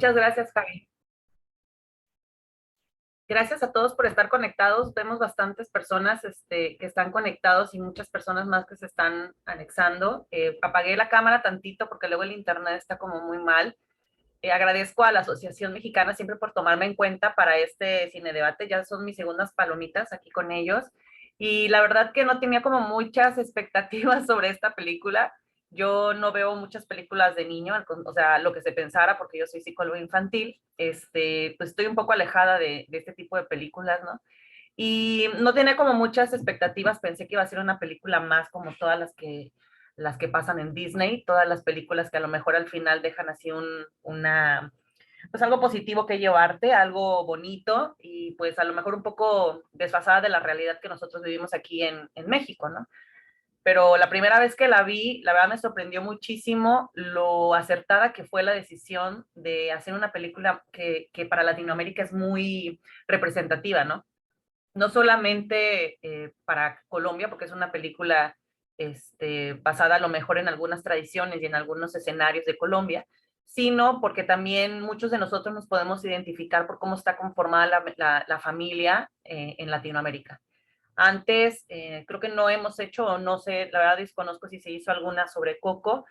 Muchas gracias, Javi. Gracias a todos por estar conectados. Vemos bastantes personas que están conectados y muchas personas más que se están anexando. Apagué la cámara tantito porque luego el internet está como muy mal. Agradezco a la Asociación Mexicana siempre por tomarme en cuenta para este cine debate. Ya son mis segundas palomitas aquí con ellos. Y la verdad que no tenía como muchas expectativas sobre esta película. Yo no veo muchas películas de niño, o sea, lo que se pensara, porque yo soy psicóloga infantil, pues estoy un poco alejada de este tipo de películas, ¿no? Y no tenía como muchas expectativas, pensé que iba a ser una película más como todas las que pasan en Disney, todas las películas que a lo mejor al final dejan así pues algo positivo que llevarte, algo bonito y pues a lo mejor un poco desfasada de la realidad que nosotros vivimos aquí en México, ¿no? Pero la primera vez que la vi, la verdad me sorprendió muchísimo lo acertada que fue la decisión de hacer una película que para Latinoamérica es muy representativa, ¿no? No solamente para Colombia, porque es una película basada a lo mejor en algunas tradiciones y en algunos escenarios de Colombia, sino porque también muchos de nosotros nos podemos identificar por cómo está conformada la familia en Latinoamérica. Antes, creo que no hemos hecho, o no sé, la verdad desconozco si se hizo alguna sobre Coco.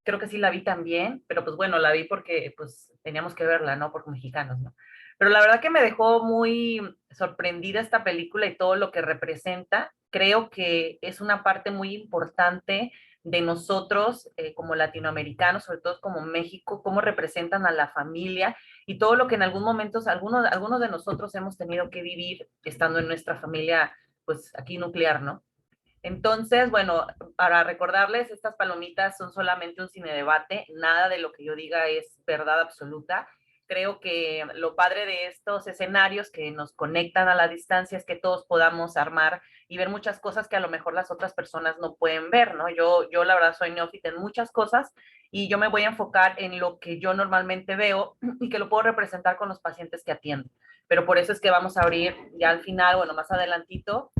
Creo que sí la vi también, pero pues bueno, la vi porque pues teníamos que verla, ¿no? Por mexicanos, ¿no? Pero la verdad que me dejó muy sorprendida esta película y todo lo que representa. Creo que es una parte muy importante de nosotros como latinoamericanos, sobre todo como México, cómo representan a la familia y todo lo que en algún momento algunos de nosotros hemos tenido que vivir estando en nuestra familia, pues aquí nuclear, ¿no? Entonces, bueno, para recordarles, estas palomitas son solamente un cine debate, nada de lo que yo diga es verdad absoluta. Creo que lo padre de estos escenarios que nos conectan a la distancia es que todos podamos armar y ver muchas cosas que a lo mejor las otras personas no pueden ver, ¿no? Yo la verdad soy neófita en muchas cosas y yo me voy a enfocar en lo que yo normalmente veo y que lo puedo representar con los pacientes que atiendo. Pero por eso es que vamos a abrir ya al final, bueno, más adelantito,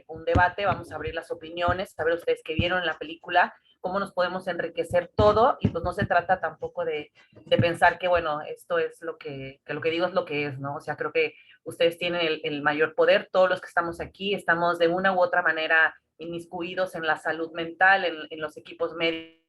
un debate, vamos a abrir las opiniones, a ver ustedes qué vieron en la película, cómo nos podemos enriquecer todo, y pues no se trata tampoco de pensar que, bueno, esto es que lo que digo es lo que es, ¿no? O sea, creo que ustedes tienen el mayor poder, todos los que estamos aquí, estamos de una u otra manera inmiscuidos en la salud mental, en los equipos médicos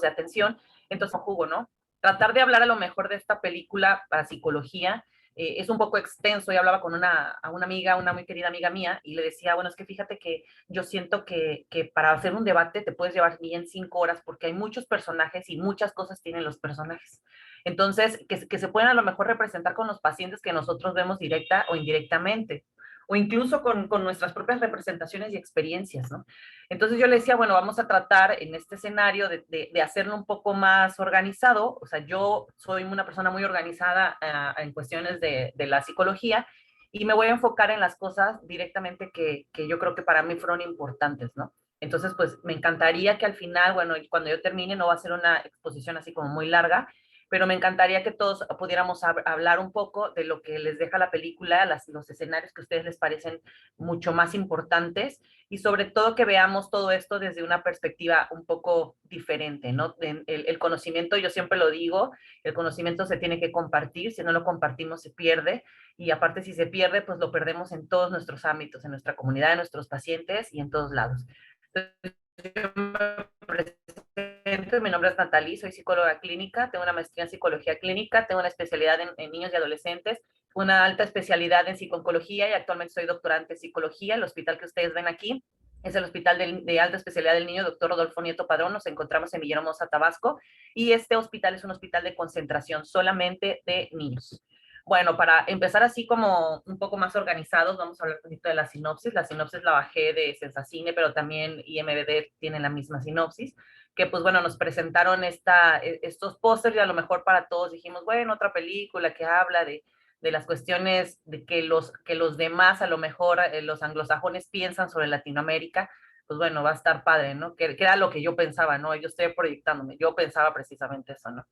de atención, entonces jugo, ¿no? Tratar de hablar a lo mejor de esta película para psicología es un poco extenso. Y hablaba con una amiga, una muy querida amiga mía, y le decía, bueno, es que fíjate que yo siento que para hacer un debate te puedes llevar bien 5 horas porque hay muchos personajes y muchas cosas tienen los personajes. Entonces, que se pueden a lo mejor representar con los pacientes que nosotros vemos directa o indirectamente, o incluso con nuestras propias representaciones y experiencias, ¿no? Entonces yo le decía, bueno, vamos a tratar en este escenario de hacerlo un poco más organizado. O sea, yo soy una persona muy organizada en cuestiones de la psicología y me voy a enfocar en las cosas directamente que yo creo que para mí fueron importantes, ¿no? Entonces, pues me encantaría que al final, bueno, cuando yo termine, no va a ser una exposición así como muy larga, pero me encantaría que todos pudiéramos hablar un poco de lo que les deja la película, los escenarios que a ustedes les parecen mucho más importantes y sobre todo que veamos todo esto desde una perspectiva un poco diferente, ¿no? El conocimiento, yo siempre lo digo, el conocimiento se tiene que compartir, si no lo compartimos se pierde y aparte si se pierde, pues lo perdemos en todos nuestros ámbitos, en nuestra comunidad, en nuestros pacientes y en todos lados. Entonces, yo me presento, mi nombre es Natalie, soy psicóloga clínica, tengo una maestría en psicología clínica, tengo una especialidad en niños y adolescentes, una alta especialidad en psicología y actualmente soy doctorante en psicología. El hospital que ustedes ven aquí es el Hospital de Alta Especialidad del Niño, doctor Rodolfo Nieto Padrón. Nos encontramos en Villahermosa, Tabasco, y este hospital es un hospital de concentración solamente de niños. Bueno, para empezar así como un poco más organizados, vamos a hablar un poquito de la sinopsis. La sinopsis la bajé de Sensacine, pero también IMDb tiene la misma sinopsis, que pues bueno, nos presentaron estos pósters y a lo mejor para todos dijimos, bueno, otra película que habla de las cuestiones de que los demás, a lo mejor los anglosajones piensan sobre Latinoamérica, pues bueno, va a estar padre, ¿no? Que era lo que yo pensaba, ¿no? Yo estoy proyectándome, yo pensaba precisamente eso, ¿no?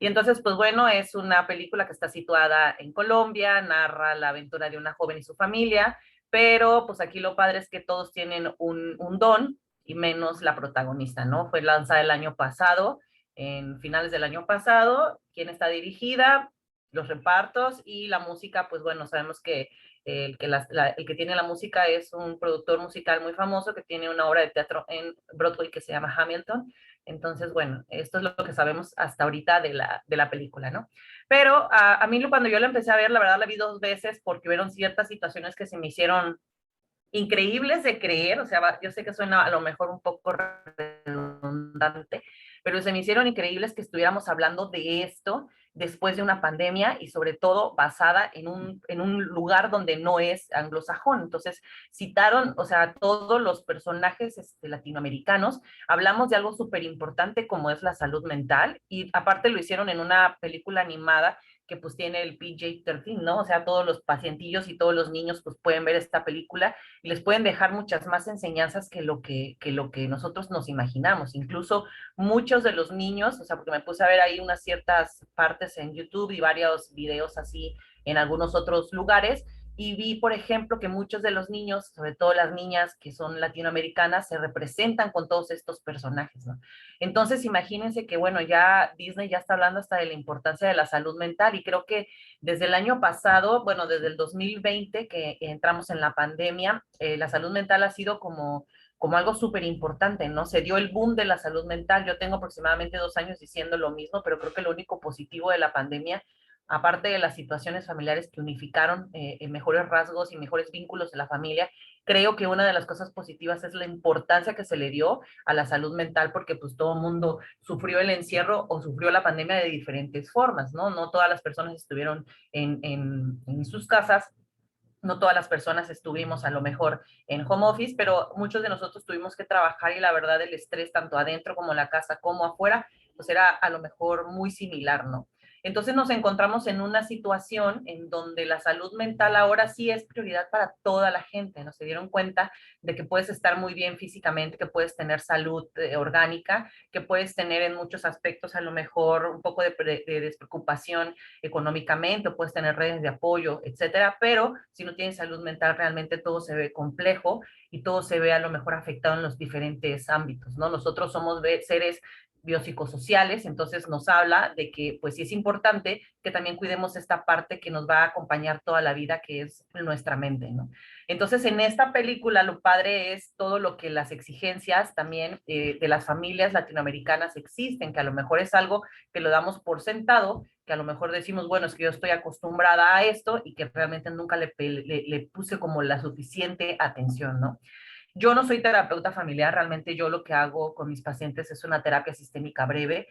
Y entonces, pues bueno, es una película que está situada en Colombia, narra la aventura de una joven y su familia, pero pues aquí lo padre es que todos tienen un don y menos la protagonista, ¿no? Fue lanzada el año pasado, en finales del año pasado. ¿Quién está dirigida? Los repartos y la música, pues bueno, sabemos que el que tiene la música es un productor musical muy famoso que tiene una obra de teatro en Broadway que se llama Hamilton. Entonces, bueno, esto es lo que sabemos hasta ahorita de la película, ¿no? Pero a mí cuando yo la empecé a ver, la verdad la vi dos veces porque hubieron ciertas situaciones que se me hicieron increíbles de creer, o sea, yo sé que suena a lo mejor un poco redundante, pero se me hicieron increíbles que estuviéramos hablando de esto después de una pandemia y sobre todo basada en un lugar donde no es anglosajón. Entonces, citaron, o sea, todos los personajes latinoamericanos, hablamos de algo súper importante como es la salud mental y aparte lo hicieron en una película animada que pues tiene el PJ-13, ¿no? O sea, todos los pacientillos y todos los niños pues pueden ver esta película y les pueden dejar muchas más enseñanzas que lo que nosotros nos imaginamos. Incluso muchos de los niños, o sea, porque me puse a ver ahí unas ciertas partes en YouTube y varios videos así en algunos otros lugares, y vi, por ejemplo, que muchos de los niños, sobre todo las niñas que son latinoamericanas, se representan con todos estos personajes, ¿no? Entonces, imagínense que, bueno, ya Disney ya está hablando hasta de la importancia de la salud mental y creo que desde el año pasado, bueno, desde el 2020 que entramos en la pandemia, la salud mental ha sido como algo súper importante, ¿no? Se dio el boom de la salud mental. Yo tengo aproximadamente 2 años diciendo lo mismo, pero creo que lo único positivo de la pandemia, aparte de las situaciones familiares que unificaron mejores rasgos y mejores vínculos de la familia, creo que una de las cosas positivas es la importancia que se le dio a la salud mental, porque pues todo el mundo sufrió el encierro o sufrió la pandemia de diferentes formas, ¿no? No todas las personas estuvieron en sus casas, no todas las personas estuvimos a lo mejor en home office, pero muchos de nosotros tuvimos que trabajar y la verdad el estrés tanto adentro como en la casa como afuera, pues era a lo mejor muy similar, ¿no? Entonces nos encontramos en una situación en donde la salud mental ahora sí es prioridad para toda la gente, ¿no? Se dieron cuenta de que puedes estar muy bien físicamente, que puedes tener salud orgánica, que puedes tener en muchos aspectos a lo mejor un poco de despreocupación económicamente, o puedes tener redes de apoyo, etcétera, pero si no tienes salud mental realmente todo se ve complejo y todo se ve a lo mejor afectado en los diferentes ámbitos, ¿no? Nosotros somos seres biopsicosociales, entonces nos habla de que pues sí es importante que también cuidemos esta parte que nos va a acompañar toda la vida, que es nuestra mente, ¿no? Entonces en esta película lo padre es todo lo que las exigencias también de las familias latinoamericanas existen, que a lo mejor es algo que lo damos por sentado, que a lo mejor decimos, bueno, es que yo estoy acostumbrada a esto y que realmente nunca le puse como la suficiente atención, ¿no? Yo no soy terapeuta familiar, realmente yo lo que hago con mis pacientes es una terapia sistémica breve.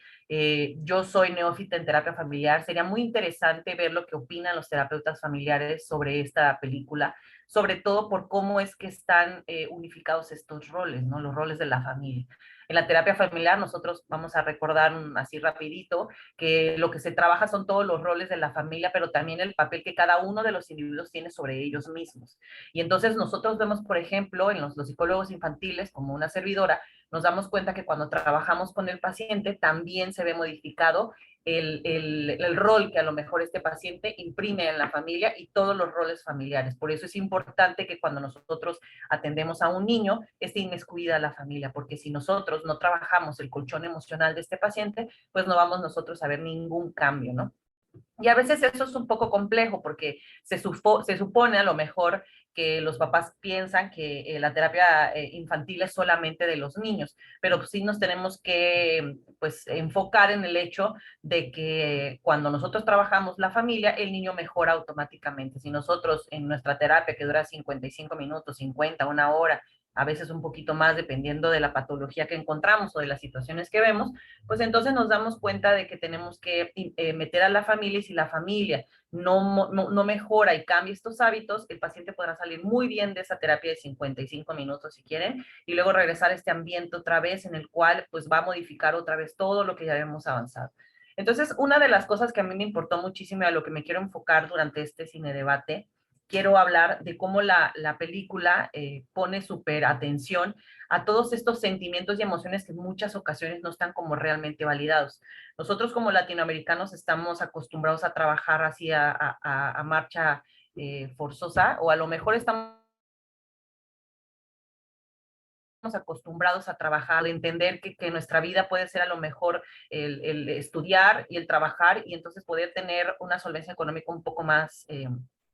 Yo soy neófita en terapia familiar. Sería muy interesante ver lo que opinan los terapeutas familiares sobre esta película, sobre todo por cómo es que están unificados estos roles, ¿no? Los roles de la familia. En la terapia familiar nosotros vamos a recordar así rapidito que lo que se trabaja son todos los roles de la familia, pero también el papel que cada uno de los individuos tiene sobre ellos mismos. Y entonces nosotros vemos, por ejemplo, en los psicólogos infantiles, como una servidora, nos damos cuenta que cuando trabajamos con el paciente también se ve modificado el rol que a lo mejor este paciente imprime en la familia y todos los roles familiares. Por eso es importante que cuando nosotros atendemos a un niño, esté inmiscuida la familia, porque si nosotros no trabajamos el colchón emocional de este paciente, pues no vamos nosotros a ver ningún cambio, ¿no? Y a veces eso es un poco complejo porque se supone a lo mejor que los papás piensan que la terapia infantil es solamente de los niños, pero sí nos tenemos que pues enfocar en el hecho de que cuando nosotros trabajamos la familia, el niño mejora automáticamente. Si nosotros en nuestra terapia que dura 55 minutos, 50, una hora, a veces un poquito más dependiendo de la patología que encontramos o de las situaciones que vemos, pues entonces nos damos cuenta de que tenemos que meter a la familia y si la familia no mejora y cambia estos hábitos, el paciente podrá salir muy bien de esa terapia de 55 minutos si quieren y luego regresar a este ambiente otra vez en el cual pues va a modificar otra vez todo lo que ya habíamos avanzado. Entonces, una de las cosas que a mí me importó muchísimo y a lo que me quiero enfocar durante este cine debate, quiero hablar de cómo la película pone súper atención a todos estos sentimientos y emociones que en muchas ocasiones no están como realmente validados. Nosotros como latinoamericanos estamos acostumbrados a trabajar así a marcha forzosa o a lo mejor estamos acostumbrados a trabajar, de entender que nuestra vida puede ser a lo mejor el estudiar y el trabajar y entonces poder tener una solvencia económica un poco más,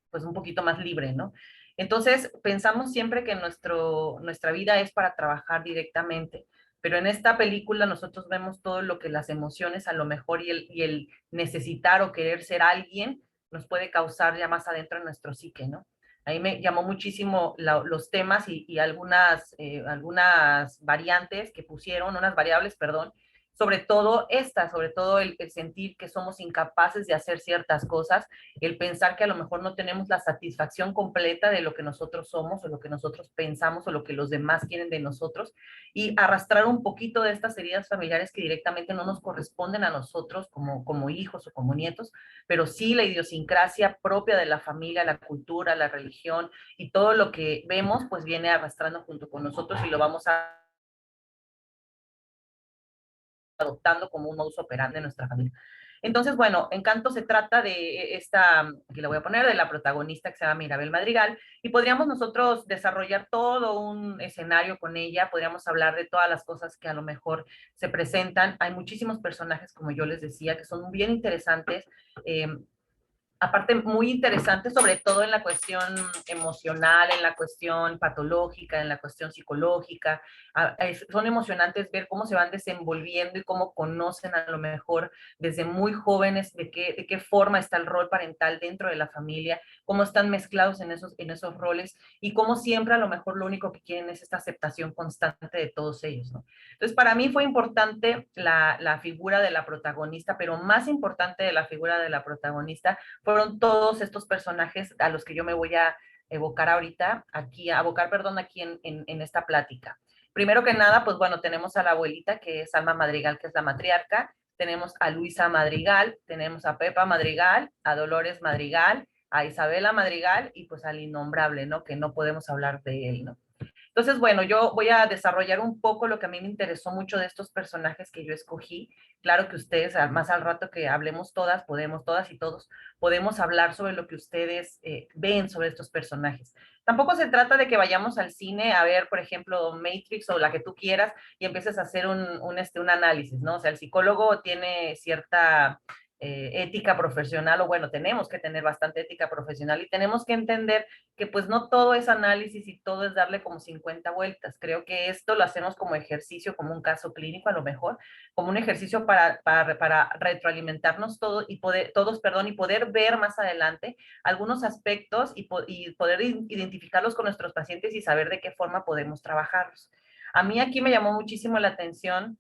pues un poquito más libre, ¿no? Entonces, pensamos siempre que nuestra vida es para trabajar directamente, pero en esta película nosotros vemos todo lo que las emociones a lo mejor y el necesitar o querer ser alguien nos puede causar ya más adentro en nuestro psique, ¿no? Ahí me llamó muchísimo los temas y algunas variantes que pusieron, unas variables, perdón, sobre todo el sentir que somos incapaces de hacer ciertas cosas, el pensar que a lo mejor no tenemos la satisfacción completa de lo que nosotros somos o lo que nosotros pensamos o lo que los demás quieren de nosotros y arrastrar un poquito de estas heridas familiares que directamente no nos corresponden a nosotros como hijos o como nietos, pero sí la idiosincrasia propia de la familia, la cultura, la religión y todo lo que vemos pues viene arrastrando junto con nosotros y lo vamos adoptando como un modus operandi en nuestra familia. Entonces, bueno, Encanto se trata de esta, aquí la voy a poner, de la protagonista que se llama Mirabel Madrigal, y podríamos nosotros desarrollar todo un escenario con ella, podríamos hablar de todas las cosas que a lo mejor se presentan. Hay muchísimos personajes, como yo les decía, que son bien interesantes. Aparte muy interesante, sobre todo en la cuestión emocional, en la cuestión patológica, en la cuestión psicológica. Son emocionantes ver cómo se van desenvolviendo y cómo conocen a lo mejor desde muy jóvenes de qué forma está el rol parental dentro de la familia, cómo están mezclados en esos roles y cómo siempre a lo mejor lo único que quieren es esta aceptación constante de todos ellos, ¿no? Entonces, para mí fue importante la figura de la protagonista, pero más importante de la figura de la protagonista fueron todos estos personajes a los que yo me voy a evocar ahorita, perdón, aquí en esta plática. Primero que nada, pues bueno, tenemos a la abuelita, que es Alma Madrigal, que es la matriarca, tenemos a Luisa Madrigal, tenemos a Pepa Madrigal, a Dolores Madrigal, a Isabela Madrigal y pues al innombrable, ¿no? Que no podemos hablar de él, ¿no? Entonces, bueno, yo voy a desarrollar un poco lo que a mí me interesó mucho de estos personajes que yo escogí. Claro que ustedes, más al rato que hablemos todas y todos, podemos hablar sobre lo que ustedes ven sobre estos personajes. Tampoco se trata de que vayamos al cine a ver, por ejemplo, Matrix o la que tú quieras y empieces a hacer un análisis, ¿no? O sea, el psicólogo tiene cierta ética profesional, o bueno, tenemos que tener bastante ética profesional y tenemos que entender que pues no todo es análisis y todo es darle como 50 vueltas. Creo que esto lo hacemos como ejercicio, como un caso clínico a lo mejor, como un ejercicio para retroalimentarnos todos, perdón, y poder ver más adelante algunos aspectos y poder identificarlos con nuestros pacientes y saber de qué forma podemos trabajarlos. A mí aquí me llamó muchísimo la atención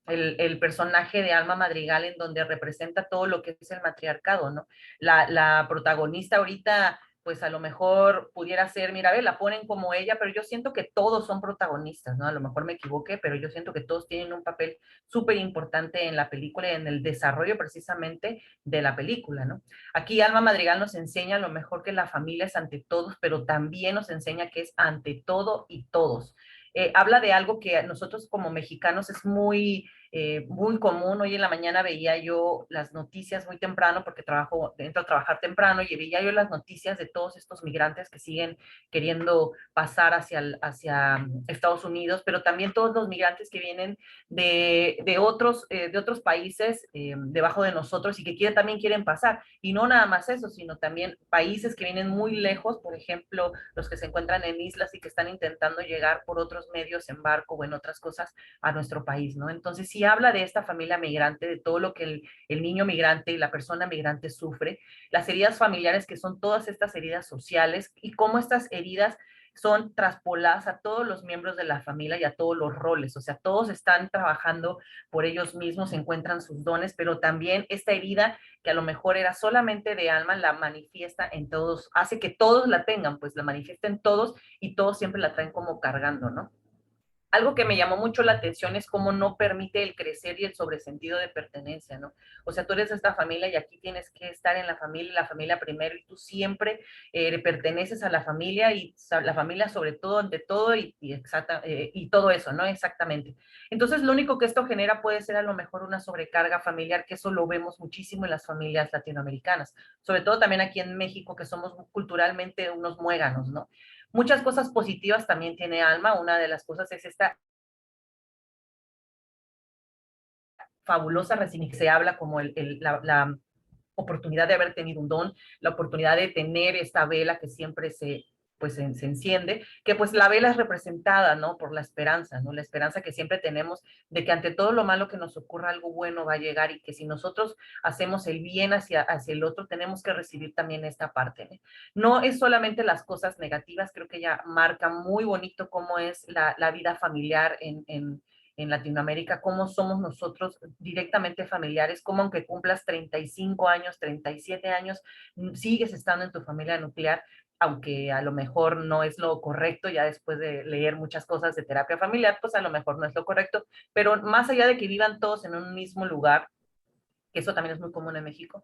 el personaje de Alma Madrigal en donde representa todo lo que es el matriarcado, ¿no? La protagonista ahorita, pues a lo mejor pudiera ser, mira, ve, la ponen como ella, pero yo siento que todos son protagonistas, ¿no? A lo mejor me equivoqué, pero yo siento que todos tienen un papel súper importante en la película y en el desarrollo precisamente de la película, ¿no? Aquí Alma Madrigal nos enseña a lo mejor que la familia es ante todos, pero también nos enseña que es ante todo y todos. Habla de algo que a nosotros como mexicanos es muy común. Hoy en la mañana veía yo las noticias muy temprano, porque entro a trabajar temprano, y veía yo las noticias de todos estos migrantes que siguen queriendo pasar hacia Estados Unidos, pero también todos los migrantes que vienen de otros países debajo de nosotros y que también quieren pasar. Y no nada más eso, sino también países que vienen muy lejos, por ejemplo, los que se encuentran en islas y que están intentando llegar por otros medios en barco o en otras cosas a nuestro país, ¿no? Entonces, sí habla de esta familia migrante, de todo lo que el niño migrante y la persona migrante sufre, las heridas familiares, que son todas estas heridas sociales, y cómo estas heridas son traspoladas a todos los miembros de la familia y a todos los roles. O sea, todos están trabajando por ellos mismos, encuentran sus dones, pero también esta herida que a lo mejor era solamente de Alma, la manifiesta en todos, hace que todos la tengan, pues la manifiesta en todos y todos siempre la traen como cargando, ¿no? Algo que me llamó mucho la atención es cómo no permite el crecer y el sobresentido de pertenencia, ¿no? O sea, tú eres de esta familia y aquí tienes que estar en la familia primero, y tú siempre perteneces a la familia y la familia sobre todo, ante todo y todo eso, ¿no? Exactamente. Entonces, lo único que esto genera puede ser a lo mejor una sobrecarga familiar, que eso lo vemos muchísimo en las familias latinoamericanas, sobre todo también aquí en México, que somos culturalmente unos muéganos, ¿no? Muchas cosas positivas también tiene Alma. Una de las cosas es esta fabulosa resignificación. Se habla como la oportunidad de haber tenido un don, la oportunidad de tener esta vela que siempre se enciende, que pues la vela es representada, ¿no? Por la esperanza, ¿no? La esperanza que siempre tenemos de que ante todo lo malo que nos ocurra, algo bueno va a llegar, y que si nosotros hacemos el bien hacia el otro, tenemos que recibir también esta parte, ¿eh? No es solamente las cosas negativas, creo que ella marca muy bonito cómo es la vida familiar en Latinoamérica, cómo somos nosotros directamente familiares, cómo aunque cumplas 35 años, 37 años, sigues estando en tu familia nuclear, aunque a lo mejor no es lo correcto, ya después de leer muchas cosas de terapia familiar, pues a lo mejor no es lo correcto, pero más allá de que vivan todos en un mismo lugar, que eso también es muy común en México,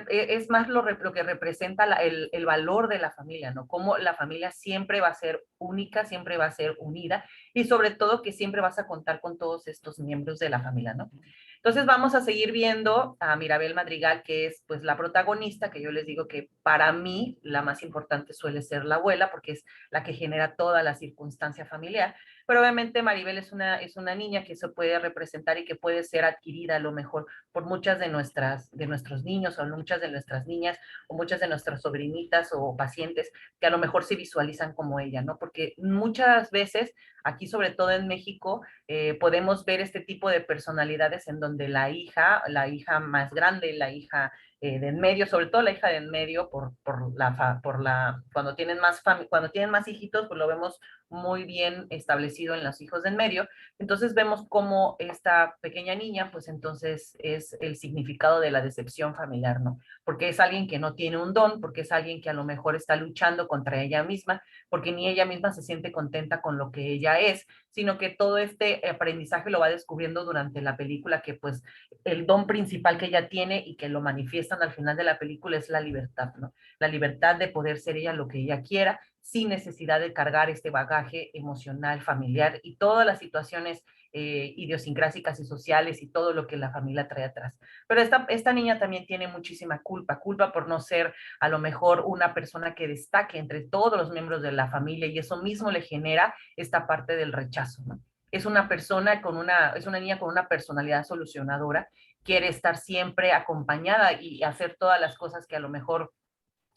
es más lo que representa el valor de la familia, ¿no? Cómo la familia siempre va a ser única, siempre va a ser unida, y sobre todo que siempre vas a contar con todos estos miembros de la familia, ¿no? Entonces vamos a seguir viendo a Mirabel Madrigal, que es pues la protagonista, que yo les digo que para mí la más importante suele ser la abuela, porque es la que genera toda la circunstancia familiar, pero obviamente Maribel es una niña que se puede representar y que puede ser adquirida a lo mejor por muchas de nuestros niños, o muchas de nuestras niñas, o muchas de nuestras sobrinitas o pacientes que a lo mejor se visualizan como ella, ¿no? Porque muchas veces, aquí sobre todo en México, podemos ver este tipo de personalidades en donde la hija más grande, la hija de en medio, sobre todo la hija de en medio, cuando tienen más hijitos, pues lo vemos muy bien establecido en los hijos de en medio. Entonces vemos cómo esta pequeña niña, pues entonces es el significado de la decepción familiar, ¿no? Porque es alguien que no tiene un don, porque es alguien que a lo mejor está luchando contra ella misma, porque ni ella misma se siente contenta con lo que ella es, sino que todo este aprendizaje lo va descubriendo durante la película, que pues el don principal que ella tiene y que lo manifiestan al final de la película es la libertad, ¿no? La libertad de poder ser ella lo que ella quiera, sin necesidad de cargar este bagaje emocional, familiar y todas las situaciones idiosincrásicas y sociales y todo lo que la familia trae atrás. Pero esta niña también tiene muchísima culpa por no ser a lo mejor una persona que destaque entre todos los miembros de la familia, y eso mismo le genera esta parte del rechazo, ¿no? Es una niña con una personalidad solucionadora, quiere estar siempre acompañada y hacer todas las cosas que a lo mejor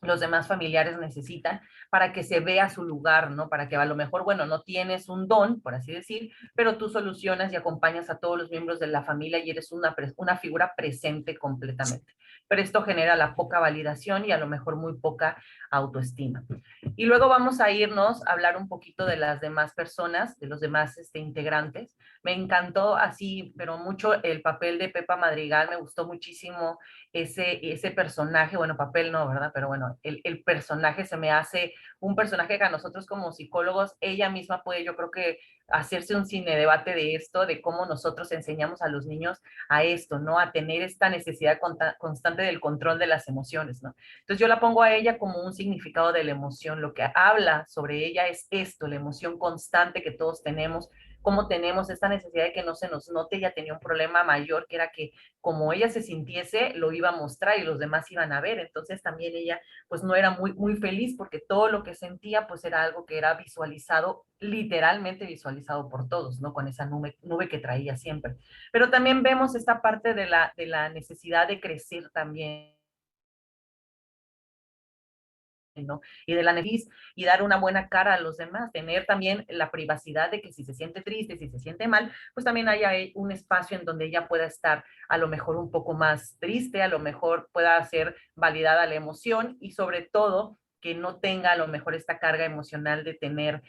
los demás familiares necesitan para que se vea su lugar, ¿no? Para que a lo mejor, bueno, no tienes un don, por así decir, pero tú solucionas y acompañas a todos los miembros de la familia y eres una figura presente completamente. Pero esto genera la poca validación y a lo mejor muy poca autoestima. Y luego vamos a irnos a hablar un poquito de las demás personas, de los demás integrantes. Me encantó así, pero mucho el papel de Pepa Madrigal, me gustó muchísimo ese personaje, bueno, papel no, ¿verdad? Pero bueno, el personaje se me hace un personaje que a nosotros como psicólogos, ella misma puede, yo creo que hacerse un cine debate de esto, de cómo nosotros enseñamos a los niños a esto, ¿no? A tener esta necesidad constante del control de las emociones, ¿no? Entonces yo la pongo a ella como un significado de la emoción, lo que habla sobre ella es esto, la emoción constante que todos tenemos, cómo tenemos esta necesidad de que no se nos note. Ella tenía un problema mayor, que era que como ella se sintiese, lo iba a mostrar y los demás iban a ver. Entonces también ella pues no era muy feliz, porque todo lo que sentía pues era algo que era visualizado, literalmente visualizado por todos, ¿no? Con esa nube que traía siempre. Pero también vemos esta parte de la necesidad de crecer también, ¿no? Y de la necesidad y dar una buena cara a los demás, tener también la privacidad de que si se siente triste, si se siente mal, pues también haya un espacio en donde ella pueda estar a lo mejor un poco más triste, a lo mejor pueda ser validada la emoción, y sobre todo que no tenga a lo mejor esta carga emocional de tener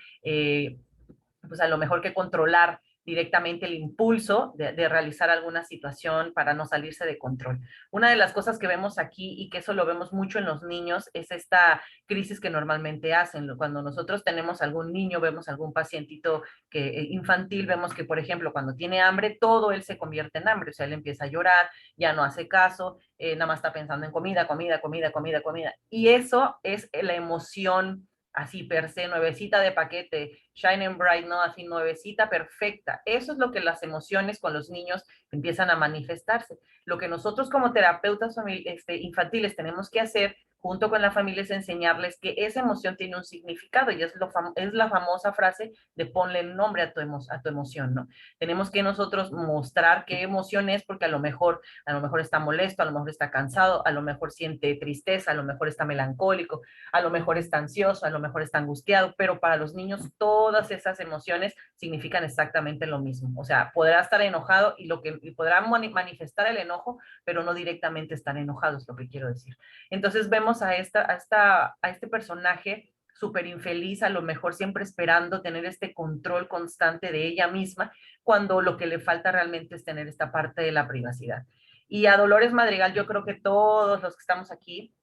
pues a lo mejor que controlar directamente el impulso de realizar alguna situación para no salirse de control. Una de las cosas que vemos aquí, y que eso lo vemos mucho en los niños, es esta crisis que normalmente hacen. Cuando nosotros tenemos algún niño, vemos algún pacientito infantil, vemos que, por ejemplo, cuando tiene hambre, todo él se convierte en hambre, o sea, él empieza a llorar, ya no hace caso, nada más está pensando en comida, comida, comida, comida, comida. Y eso es la emoción así per se, nuevecita de paquete, Shining Bright, ¿no? Así nuevecita, perfecta. Eso es lo que las emociones con los niños empiezan a manifestarse. Lo que nosotros como terapeutas infantiles tenemos que hacer junto con la familia es enseñarles que esa emoción tiene un significado y es la famosa frase de ponle nombre a tu emoción, ¿no? Tenemos que nosotros mostrar qué emoción es porque a lo mejor está molesto, a lo mejor está cansado, a lo mejor siente tristeza, a lo mejor está melancólico, a lo mejor está ansioso, a lo mejor está angustiado, pero para los niños todas esas emociones significan exactamente lo mismo. O sea, podrá estar enojado y podrá manifestar el enojo, pero no directamente estar enojado, es lo que quiero decir. Entonces vemos a este personaje súper infeliz, a lo mejor siempre esperando tener este control constante de ella misma, cuando lo que le falta realmente es tener esta parte de la privacidad. Y a Dolores Madrigal, yo creo que todos los que estamos aquí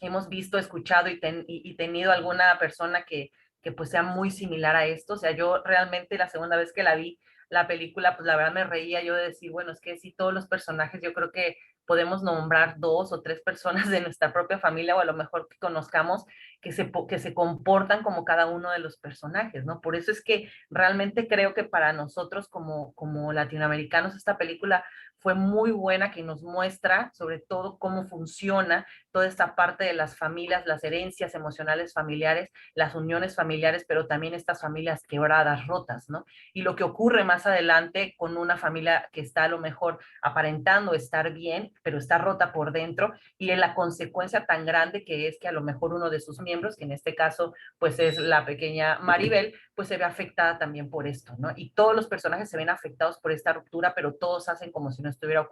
hemos visto, escuchado y tenido alguna persona que pues sea muy similar a esto. O sea, yo realmente la segunda vez que la vi, la película, pues la verdad me reía yo de decir, bueno, es que sí, todos los personajes, yo creo que podemos nombrar dos o tres personas de nuestra propia familia o a lo mejor que conozcamos que se comportan como cada uno de los personajes, ¿no? Por eso es que realmente creo que para nosotros como latinoamericanos esta película fue muy buena, que nos muestra sobre todo cómo funciona toda esta parte de las familias, las herencias emocionales familiares, las uniones familiares, pero también estas familias quebradas, rotas, ¿no? Y lo que ocurre más adelante con una familia que está a lo mejor aparentando estar bien, pero está rota por dentro, y en la consecuencia tan grande que es que a lo mejor uno de sus miembros, que en este caso pues es la pequeña Maribel, pues se ve afectada también por esto, ¿no? Y todos los personajes se ven afectados por esta ruptura, pero todos hacen como si no estuviera,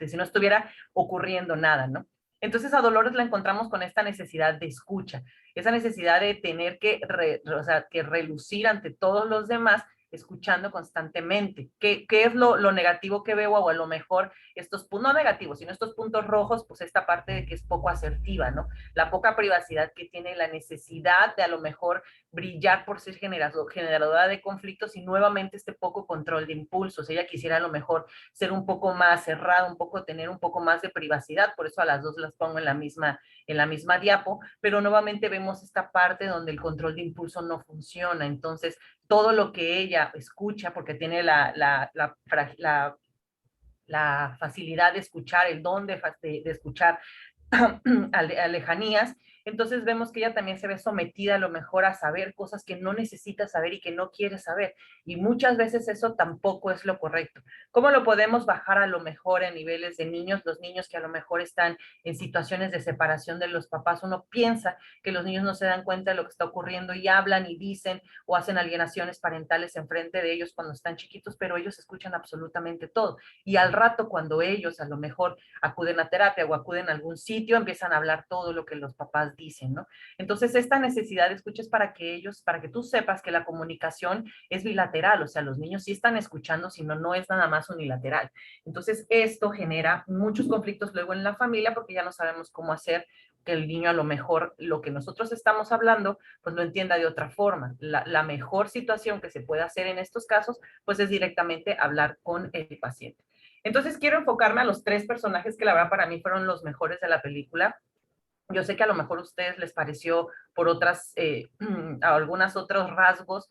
si no estuviera ocurriendo nada, ¿no? Entonces a Dolores la encontramos con esta necesidad de escucha, esa necesidad de tener o sea, que relucir ante todos los demás, escuchando constantemente. ¿Qué es lo negativo que veo? O a lo mejor estos puntos, no negativos, sino estos puntos rojos, pues esta parte de que es poco asertiva, ¿no? La poca privacidad que tiene, la necesidad de a lo mejor brillar por ser generadora de conflictos y nuevamente este poco control de impulsos. Ella quisiera a lo mejor ser un poco más cerrada, un poco tener un poco más de privacidad, por eso a las dos las pongo en la misma diapo, pero nuevamente vemos esta parte donde el control de impulso no funciona. Entonces, todo lo que ella escucha, porque tiene la facilidad de escuchar, el don de escuchar a lejanías, entonces vemos que ella también se ve sometida a lo mejor a saber cosas que no necesita saber y que no quiere saber. Y muchas veces eso tampoco es lo correcto. ¿Cómo lo podemos bajar a lo mejor en niveles de niños? Los niños que a lo mejor están en situaciones de separación de los papás, uno piensa que los niños no se dan cuenta de lo que está ocurriendo y hablan y dicen o hacen alienaciones parentales enfrente de ellos cuando están chiquitos, pero ellos escuchan absolutamente todo. Y al rato, cuando ellos a lo mejor acuden a terapia o acuden a algún sitio, empiezan a hablar todo lo que los papás dicen, ¿no? Entonces, esta necesidad de escucha es para que tú sepas que la comunicación es bilateral, o sea, los niños sí están escuchando, sino no es nada más unilateral. Entonces, esto genera muchos conflictos luego en la familia porque ya no sabemos cómo hacer que el niño a lo mejor lo que nosotros estamos hablando, pues lo entienda de otra forma. La mejor situación que se puede hacer en estos casos, pues es directamente hablar con el paciente. Entonces quiero enfocarme a los tres personajes que la verdad para mí fueron los mejores de la película. Yo sé que a lo mejor a ustedes les pareció por algunos otros rasgos,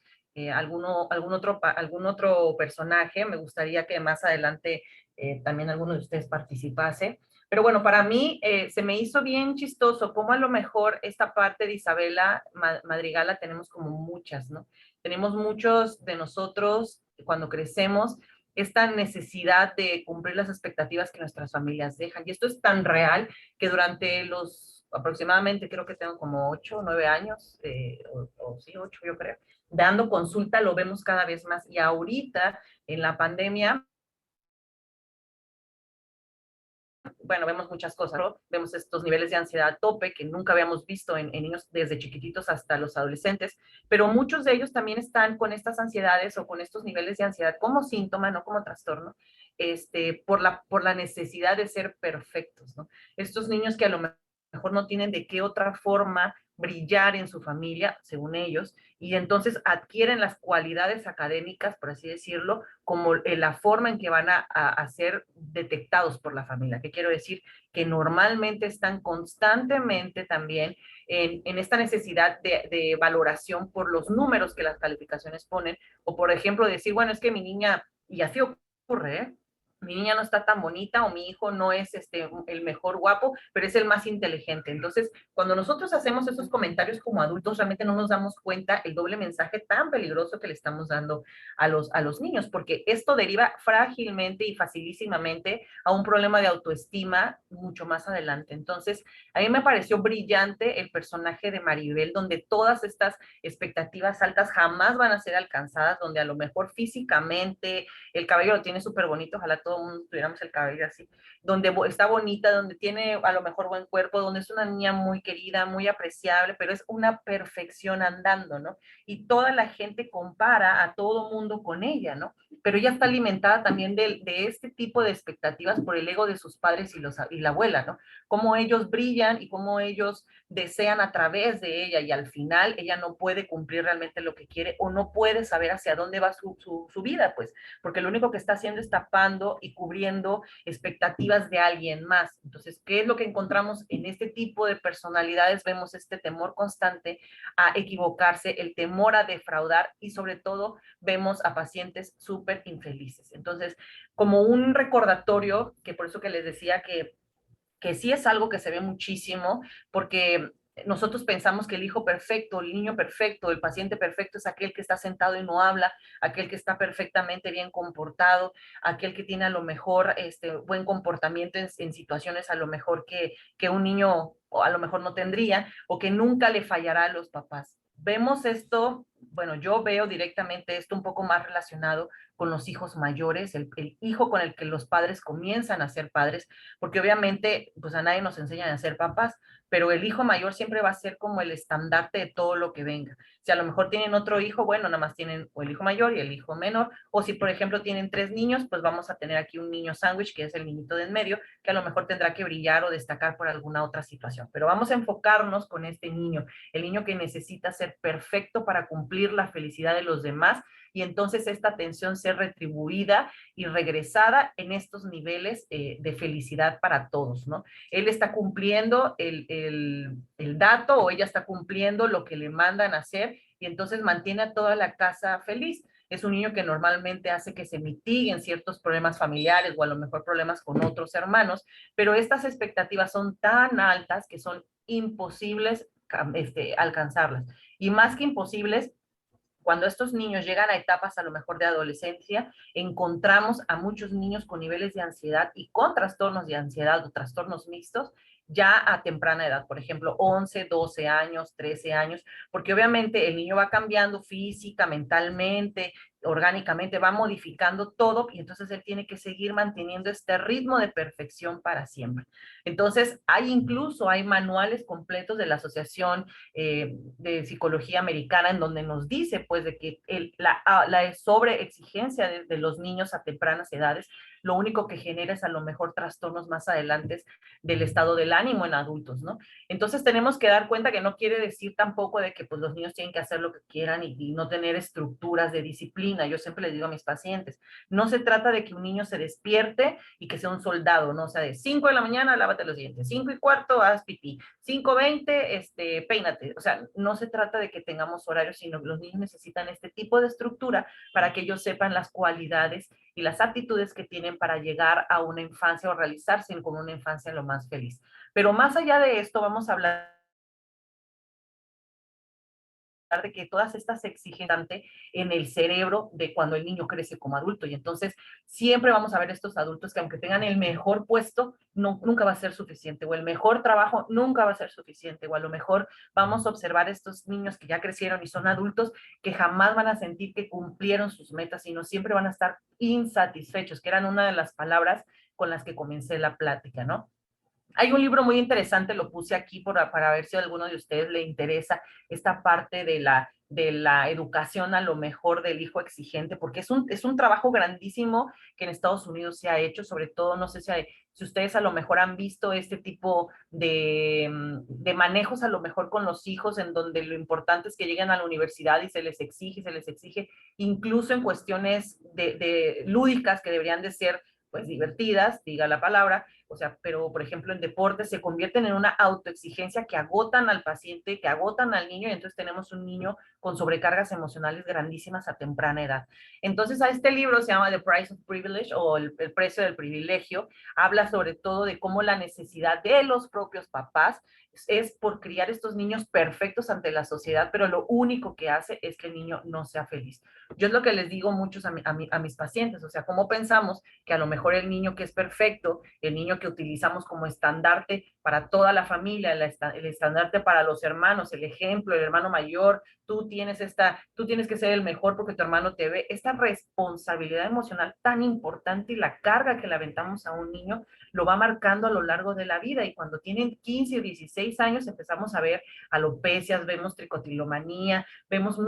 algún otro personaje. Me gustaría que más adelante también alguno de ustedes participase. Pero bueno, para mí se me hizo bien chistoso cómo a lo mejor esta parte de Isabela Madrigal la tenemos como muchas, ¿no? Tenemos muchos de nosotros cuando crecemos esta necesidad de cumplir las expectativas que nuestras familias dejan. Y esto es tan real que durante los aproximadamente, creo que tengo como 8 o 9 años, o sí, 8 yo creo, dando consulta, lo vemos cada vez más. Y ahorita, en la pandemia, bueno, vemos muchas cosas, ¿no? Vemos estos niveles de ansiedad a tope que nunca habíamos visto en niños desde chiquititos hasta los adolescentes, pero muchos de ellos también están con estas ansiedades o con estos niveles de ansiedad como síntoma, no como trastorno, por la necesidad de ser perfectos, ¿no? Estos niños que a lo mejor no tienen de qué otra forma brillar en su familia, según ellos, y entonces adquieren las cualidades académicas, por así decirlo, como la forma en que van a ser detectados por la familia. ¿Qué quiero decir? Que normalmente están constantemente también en esta necesidad de valoración por los números que las calificaciones ponen, o por ejemplo decir, bueno, es que mi niña, y así ocurre, ¿eh? mi niña no está tan bonita o mi hijo no es el mejor guapo, pero es el más inteligente. Entonces, cuando nosotros hacemos esos comentarios como adultos, realmente no nos damos cuenta el doble mensaje tan peligroso que le estamos dando a los niños, porque esto deriva frágilmente y facilísimamente a un problema de autoestima mucho más adelante. Entonces, a mí me pareció brillante el personaje de Maribel, donde todas estas expectativas altas jamás van a ser alcanzadas, donde a lo mejor físicamente el cabello lo tiene súper bonito, ojalá todo el mundo tuviéramos el cabello así, donde está bonita, donde tiene a lo mejor buen cuerpo, donde es una niña muy querida, muy apreciable, pero es una perfección andando, ¿no? Y toda la gente compara a todo mundo con ella, ¿no? Pero ella está alimentada también de este tipo de expectativas por el ego de sus padres y la abuela, ¿no? Cómo ellos brillan y cómo ellos desean a través de ella y al final ella no puede cumplir realmente lo que quiere o no puede saber hacia dónde va su vida, pues, porque lo único que está haciendo es tapando y cubriendo expectativas de alguien más. Entonces, ¿qué es lo que encontramos en este tipo de personalidades? Vemos este temor constante a equivocarse, el temor a defraudar y sobre todo vemos a pacientes súper infelices. Entonces, como un recordatorio, que por eso que les decía que sí es algo que se ve muchísimo, porque nosotros pensamos que el hijo perfecto, el niño perfecto, el paciente perfecto es aquel que está sentado y no habla, aquel que está perfectamente bien comportado, aquel que tiene a lo mejor buen comportamiento en situaciones a lo mejor que un niño o a lo mejor no tendría, o que nunca le fallará a los papás. Vemos esto, bueno, yo veo directamente esto un poco más relacionado con los hijos mayores, el hijo con el que los padres comienzan a ser padres, porque obviamente pues a nadie nos enseñan a ser papás, pero el hijo mayor siempre va a ser como el estandarte de todo lo que venga. Si a lo mejor tienen otro hijo, bueno, nada más tienen o el hijo mayor y el hijo menor, o si por ejemplo tienen 3 niños, pues vamos a tener aquí un niño sándwich, que es el niñito de en medio, que a lo mejor tendrá que brillar o destacar por alguna otra situación. Pero vamos a enfocarnos con este niño, el niño que necesita ser perfecto para cumplir la felicidad de los demás y entonces esta atención ser retribuida y regresada en estos niveles de felicidad para todos, ¿no? Él está cumpliendo el dato o ella está cumpliendo lo que le mandan a hacer y entonces mantiene a toda la casa feliz. Es un niño que normalmente hace que se mitiguen ciertos problemas familiares o a lo mejor problemas con otros hermanos, pero estas expectativas son tan altas que son imposibles alcanzarlas. Y más que imposibles, cuando estos niños llegan a etapas a lo mejor de adolescencia, encontramos a muchos niños con niveles de ansiedad y con trastornos de ansiedad o trastornos mixtos ya a temprana edad, por ejemplo, 11, 12 años, 13 años, porque obviamente el niño va cambiando física, mentalmente, orgánicamente, va modificando todo y entonces él tiene que seguir manteniendo este ritmo de perfección para siempre. Entonces, hay manuales completos de la Asociación de Psicología Americana en donde nos dice pues de que la sobreexigencia de los niños a tempranas edades lo único que genera es a lo mejor trastornos más adelante del estado del ánimo en adultos, ¿no? Entonces tenemos que dar cuenta que no quiere decir tampoco de que pues los niños tienen que hacer lo que quieran y no tener estructuras de disciplina. Yo siempre les digo a mis pacientes, no se trata de que un niño se despierte y que sea un soldado, ¿no? O sea, de 5 de la mañana lávate los dientes, 5:15 haz pipí, 5:20 peínate. O sea, no se trata de que tengamos horarios, sino que los niños necesitan este tipo de estructura para que ellos sepan las cualidades y las aptitudes que tienen para llegar a una infancia o realizarse con una infancia lo más feliz. Pero más allá de esto, vamos a hablar de que todas estas exigen en el cerebro de cuando el niño crece como adulto. Y entonces siempre vamos a ver estos adultos que aunque tengan el mejor puesto, no, nunca va a ser suficiente, o el mejor trabajo nunca va a ser suficiente, o a lo mejor vamos a observar estos niños que ya crecieron y son adultos que jamás van a sentir que cumplieron sus metas, sino siempre van a estar insatisfechos, que eran una de las palabras con las que comencé la plática, ¿no? Hay un libro muy interesante, lo puse aquí para ver si a alguno de ustedes le interesa esta parte de la educación a lo mejor del hijo exigente, porque es un trabajo grandísimo que en Estados Unidos se ha hecho, sobre todo, no sé si ustedes a lo mejor han visto este tipo de manejos a lo mejor con los hijos, en donde lo importante es que lleguen a la universidad y se les exige, incluso en cuestiones de lúdicas que deberían de ser pues divertidas, diga la palabra, o sea, pero por ejemplo en deporte se convierten en una autoexigencia que agotan al paciente, que agotan al niño, y entonces tenemos un niño con sobrecargas emocionales grandísimas a temprana edad. Entonces a este libro se llama The Price of Privilege, o el precio del privilegio, habla sobre todo de cómo la necesidad de los propios papás es por criar estos niños perfectos ante la sociedad, pero lo único que hace es que el niño no sea feliz. Yo es lo que les digo muchos a mis pacientes, o sea, ¿cómo pensamos que a lo mejor el niño que es perfecto, el niño que utilizamos como estandarte para toda la familia, el estandarte para los hermanos, el ejemplo, el hermano mayor, tú tienes que ser el mejor porque tu hermano te ve, esta responsabilidad emocional tan importante y la carga que le aventamos a un niño lo va marcando a lo largo de la vida, y cuando tienen 15 o 16 años empezamos a ver alopecias, vemos tricotilomanía, vemos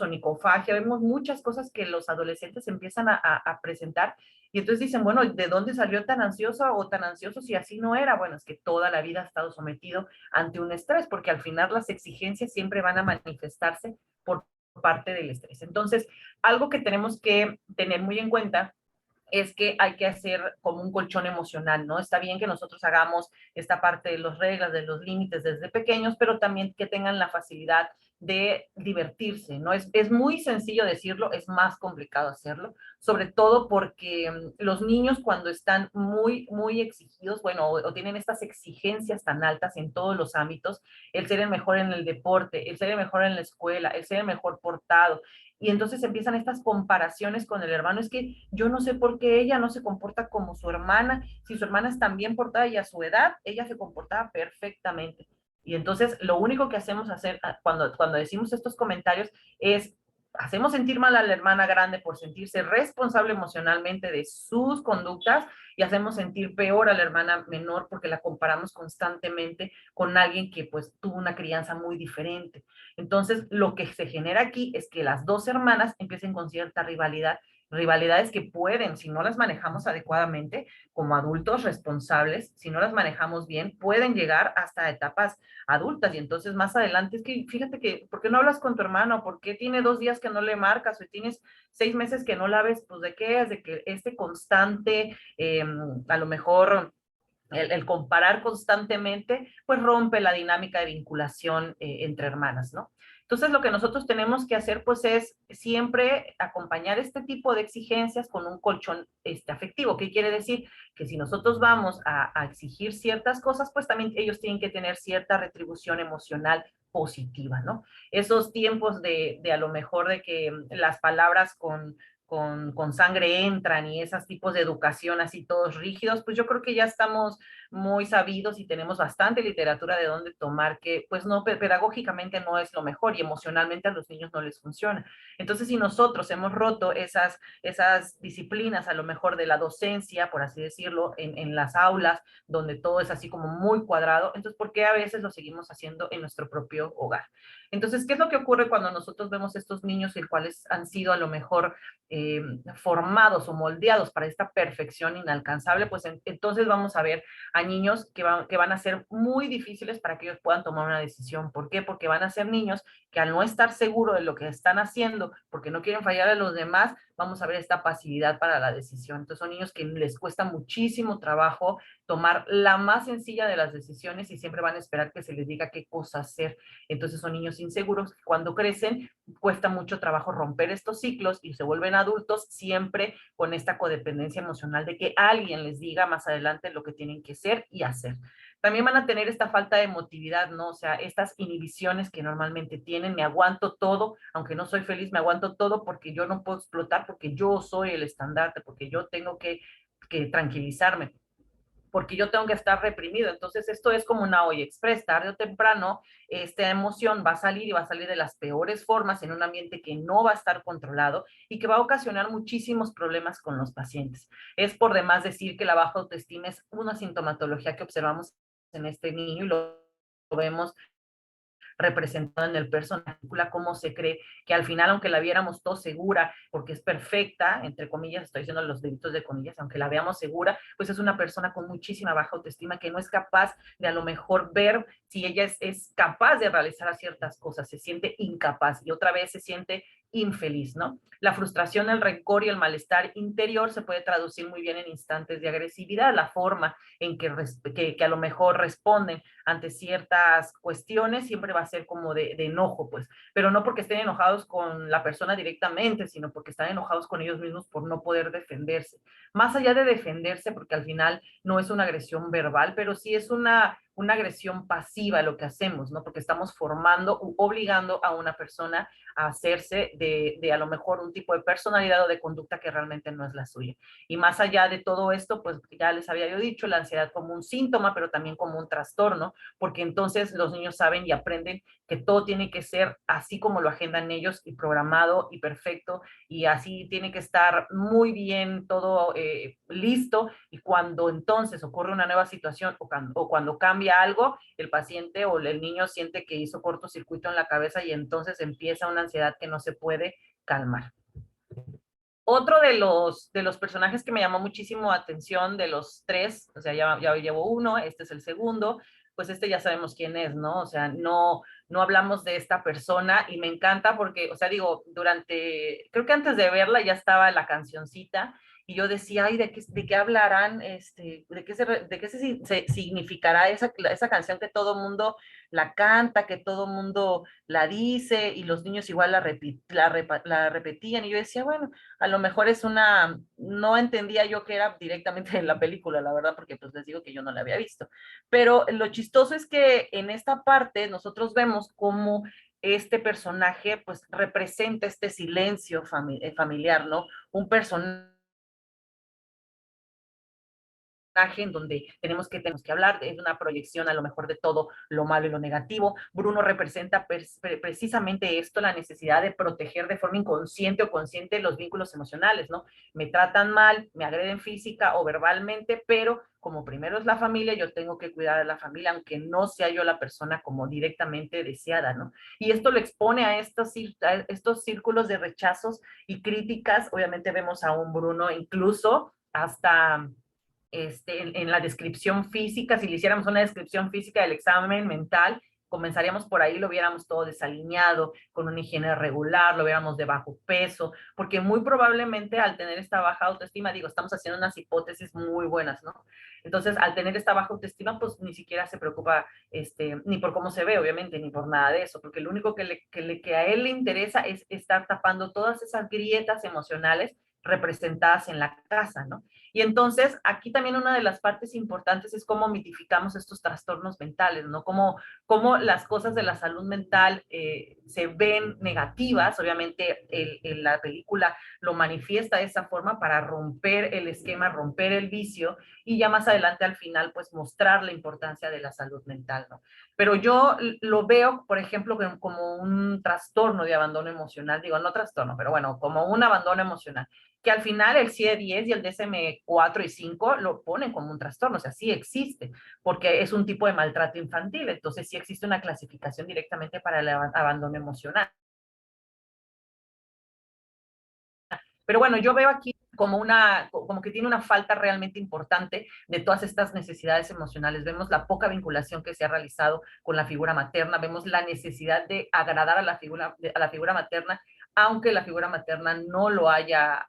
onicofagia, vemos muchas cosas que los adolescentes empiezan a presentar, y entonces dicen, bueno, ¿de dónde salió tan ansiosa o tan ansioso si así no era? Bueno, es que toda la vida ha estado sometido ante un estrés, porque al final las exigencias siempre van a manifestarse por parte del estrés. Entonces, algo que tenemos que tener muy en cuenta es que hay que hacer como un colchón emocional, ¿no? Está bien que nosotros hagamos esta parte de las reglas, de los límites desde pequeños, pero también que tengan la facilidad de divertirse, ¿no? Es muy sencillo decirlo, es más complicado hacerlo, sobre todo porque los niños cuando están muy exigidos, bueno, o tienen estas exigencias tan altas en todos los ámbitos, el ser el mejor en el deporte, el ser el mejor en la escuela, el ser el mejor portado, y entonces empiezan estas comparaciones con el hermano. Es que yo no sé por qué ella no se comporta como su hermana, si su hermana es tan bien portada y a su edad, ella se comportaba perfectamente. Y entonces lo único que hacemos hacer cuando decimos estos comentarios es hacemos sentir mal a la hermana grande por sentirse responsable emocionalmente de sus conductas, y hacemos sentir peor a la hermana menor porque la comparamos constantemente con alguien que pues tuvo una crianza muy diferente. Entonces, lo que se genera aquí es que las dos hermanas empiecen con cierta rivalidad, rivalidades que pueden, si no las manejamos adecuadamente, como adultos responsables, si no las manejamos bien, pueden llegar hasta etapas adultas, y entonces más adelante es que, fíjate que, ¿por qué no hablas con tu hermano? ¿Por qué tiene 2 días que no le marcas? O tienes 6 meses que no la ves, pues ¿de qué es? De que este constante, a lo mejor el comparar constantemente, pues rompe la dinámica de vinculación entre hermanas, ¿no? Entonces, lo que nosotros tenemos que hacer, pues, es siempre acompañar este tipo de exigencias con un colchón afectivo. ¿Qué quiere decir? Que si nosotros vamos a exigir ciertas cosas, pues también ellos tienen que tener cierta retribución emocional positiva, ¿no? Esos tiempos de a lo mejor de que las palabras con sangre entran y esos tipos de educación así todos rígidos, pues yo creo que ya estamos muy sabidos y tenemos bastante literatura de dónde tomar, que pues no, pedagógicamente no es lo mejor y emocionalmente a los niños no les funciona. Entonces, si nosotros hemos roto esas disciplinas, a lo mejor de la docencia, por así decirlo, en las aulas, donde todo es así como muy cuadrado, entonces, ¿por qué a veces lo seguimos haciendo en nuestro propio hogar? Entonces, ¿qué es lo que ocurre cuando nosotros vemos estos niños, los cuales han sido a lo mejor formados o moldeados para esta perfección inalcanzable? Pues entonces vamos a ver a niños que van a ser muy difíciles para que ellos puedan tomar una decisión. ¿Por qué? Porque van a ser niños que al no estar seguros de lo que están haciendo, porque no quieren fallar a los demás, vamos a ver esta pasividad para la decisión. Entonces son niños que les cuesta muchísimo trabajo tomar la más sencilla de las decisiones y siempre van a esperar que se les diga qué cosa hacer. Entonces son niños inseguros que cuando crecen cuesta mucho trabajo romper estos ciclos y se vuelven adultos siempre con esta codependencia emocional de que alguien les diga más adelante lo que tienen que ser y hacer. También van a tener esta falta de emotividad, ¿no? O sea, estas inhibiciones que normalmente tienen, me aguanto todo, aunque no soy feliz, me aguanto todo porque yo no puedo explotar, porque yo soy el estandarte, porque yo tengo que tranquilizarme, porque yo tengo que estar reprimido. Entonces, esto es como una olla express, tarde o temprano, esta emoción va a salir y va a salir de las peores formas en un ambiente que no va a estar controlado y que va a ocasionar muchísimos problemas con los pacientes. Es por demás decir que la baja autoestima es una sintomatología que observamos en este niño y lo vemos representado en el personaje, cómo se cree que al final, aunque la viéramos todo segura, porque es perfecta, entre comillas, estoy diciendo los deditos de comillas, aunque la veamos segura, pues es una persona con muchísima baja autoestima que no es capaz de a lo mejor ver si ella es capaz de realizar ciertas cosas, se siente incapaz y otra vez se siente infeliz, ¿no? La frustración, el rencor y el malestar interior se puede traducir muy bien en instantes de agresividad, la forma en que a lo mejor responden ante ciertas cuestiones siempre va a ser como de enojo, pues, pero no porque estén enojados con la persona directamente, sino porque están enojados con ellos mismos por no poder defenderse. Más allá de defenderse, porque al final no es una agresión verbal, pero sí es una agresión pasiva lo que hacemos, ¿no? Porque estamos formando u obligando a una persona a hacerse de a lo mejor un tipo de personalidad o de conducta que realmente no es la suya. Y más allá de todo esto, pues ya les había yo dicho, la ansiedad como un síntoma, pero también como un trastorno, porque entonces los niños saben y aprenden que todo tiene que ser así como lo agendan ellos y programado y perfecto y así tiene que estar muy bien todo listo y cuando entonces ocurre una nueva situación o cuando cambia algo, el paciente o el niño siente que hizo cortocircuito en la cabeza y entonces empieza una ansiedad que no se puede calmar. Otro de los personajes que me llamó muchísimo atención de los tres, o sea, ya llevo uno, este es el segundo, pues este ya sabemos quién es, ¿no? O sea, no hablamos de esta persona y me encanta porque, o sea, digo, creo que antes de verla ya estaba la cancioncita y yo decía, ay, ¿de qué hablarán? ¿De qué se significará esa canción que todo mundo la canta, que todo mundo la dice y los niños igual la repetían y yo decía, bueno, a lo mejor no entendía yo que era directamente en la película, la verdad, porque pues les digo que yo no la había visto. Pero lo chistoso es que en esta parte nosotros vemos cómo este personaje pues representa este silencio familiar, ¿no? Un personaje en donde tenemos que hablar, es una proyección a lo mejor de todo lo malo y lo negativo. Bruno representa precisamente esto, la necesidad de proteger de forma inconsciente o consciente los vínculos emocionales, ¿no? Me tratan mal, me agreden física o verbalmente, pero como primero es la familia, yo tengo que cuidar a la familia, aunque no sea yo la persona como directamente deseada, ¿no? Y esto lo expone a estos círculos de rechazos y críticas. Obviamente vemos a un Bruno incluso hasta en la descripción física, si le hiciéramos una descripción física del examen mental, comenzaríamos por ahí, lo viéramos todo desalineado, con una higiene regular, lo viéramos de bajo peso, porque muy probablemente al tener esta baja autoestima, digo, estamos haciendo unas hipótesis muy buenas, ¿no? Entonces, al tener esta baja autoestima, pues ni siquiera se preocupa ni por cómo se ve, obviamente, ni por nada de eso, porque lo único que a él le interesa es estar tapando todas esas grietas emocionales representadas en la casa, ¿no? Y entonces, aquí también una de las partes importantes es cómo mitificamos estos trastornos mentales, ¿no? Cómo las cosas de la salud mental se ven negativas. Obviamente, la película lo manifiesta de esa forma para romper el esquema, romper el vicio y ya más adelante al final, pues mostrar la importancia de la salud mental, ¿no? Pero yo lo veo, por ejemplo, como un trastorno de abandono emocional, digo, no trastorno, pero bueno, como un abandono emocional que al final el CIE-10 y el DSM-4 y 5 lo ponen como un trastorno, o sea, sí existe, porque es un tipo de maltrato infantil, entonces sí existe una clasificación directamente para el abandono emocional. Pero bueno, yo veo aquí como que tiene una falta realmente importante de todas estas necesidades emocionales. Vemos la poca vinculación que se ha realizado con la figura materna, vemos la necesidad de agradar a la figura materna, aunque la figura materna no lo haya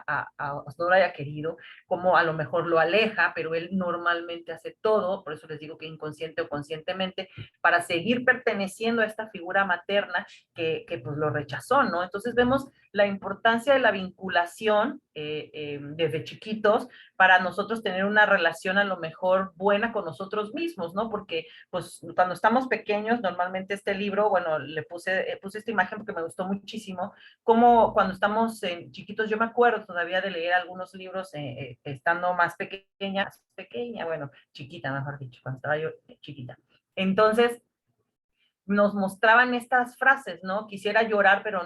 querido, como a lo mejor lo aleja, pero él normalmente hace todo, por eso les digo que inconsciente o conscientemente, para seguir perteneciendo a esta figura materna que pues lo rechazó, ¿no? Entonces vemos la importancia de la vinculación desde chiquitos para nosotros tener una relación a lo mejor buena con nosotros mismos, ¿no? Porque pues cuando estamos pequeños, normalmente este libro, bueno, puse esta imagen porque me gustó muchísimo, como cuando estamos chiquitos, yo me acuerdo todavía de leer algunos libros estando más pequeña, bueno, chiquita, mejor dicho, cuando estaba yo chiquita. Entonces, nos mostraban estas frases, ¿no? Quisiera llorar, pero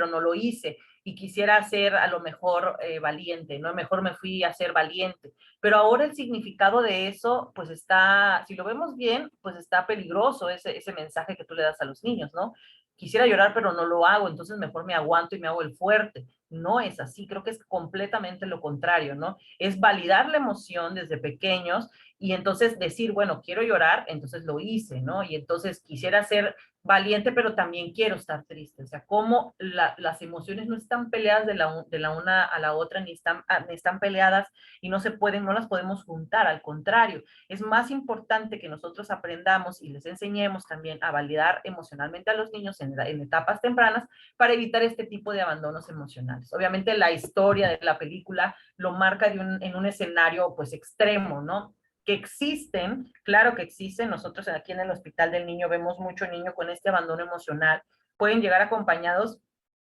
no lo hice. Y quisiera ser a lo mejor valiente, ¿no? Mejor me fui a ser valiente. Pero ahora el significado de eso, pues está, si lo vemos bien, pues está peligroso ese mensaje que tú le das a los niños, ¿no? Quisiera llorar, pero no lo hago, entonces mejor me aguanto y me hago el fuerte. No es así, creo que es completamente lo contrario, ¿no? Es validar la emoción desde pequeños y entonces decir, bueno, quiero llorar, entonces lo hice, ¿no? Y entonces quisiera ser valiente, pero también quiero estar triste. O sea, cómo las emociones no están peleadas de la una a la otra, ni están peleadas y no se pueden, no las podemos juntar. Al contrario, es más importante que nosotros aprendamos y les enseñemos también a validar emocionalmente a los niños en etapas tempranas para evitar este tipo de abandonos emocionales. Obviamente la historia de la película lo marca en un escenario pues extremo, ¿no? Que existen, claro que existen, nosotros aquí en el Hospital del Niño vemos mucho niño con este abandono emocional, pueden llegar acompañados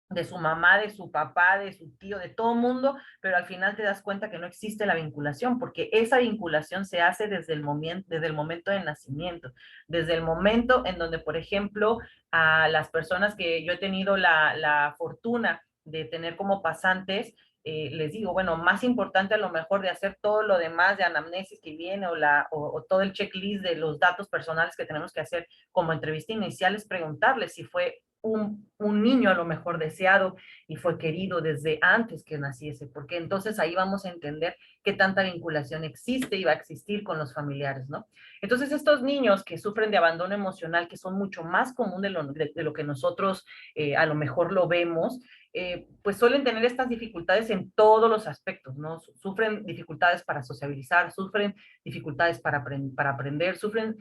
de su mamá, de su papá, de su tío, de todo mundo, pero al final te das cuenta que no existe la vinculación, porque esa vinculación se hace desde el momento de nacimiento, desde el momento en donde, por ejemplo, a las personas que yo he tenido la fortuna de tener como pasantes, les digo, bueno, más importante a lo mejor de hacer todo lo demás de anamnesis que viene o todo el checklist de los datos personales que tenemos que hacer como entrevista inicial es preguntarles si fue un niño a lo mejor deseado y fue querido desde antes que naciese, porque entonces ahí vamos a entender qué tanta vinculación existe y va a existir con los familiares, ¿no? Entonces estos niños que sufren de abandono emocional, que son mucho más común de lo que nosotros a lo mejor lo vemos, pues suelen tener estas dificultades en todos los aspectos, ¿no? Sufren dificultades para sociabilizar, sufren dificultades para aprender, sufren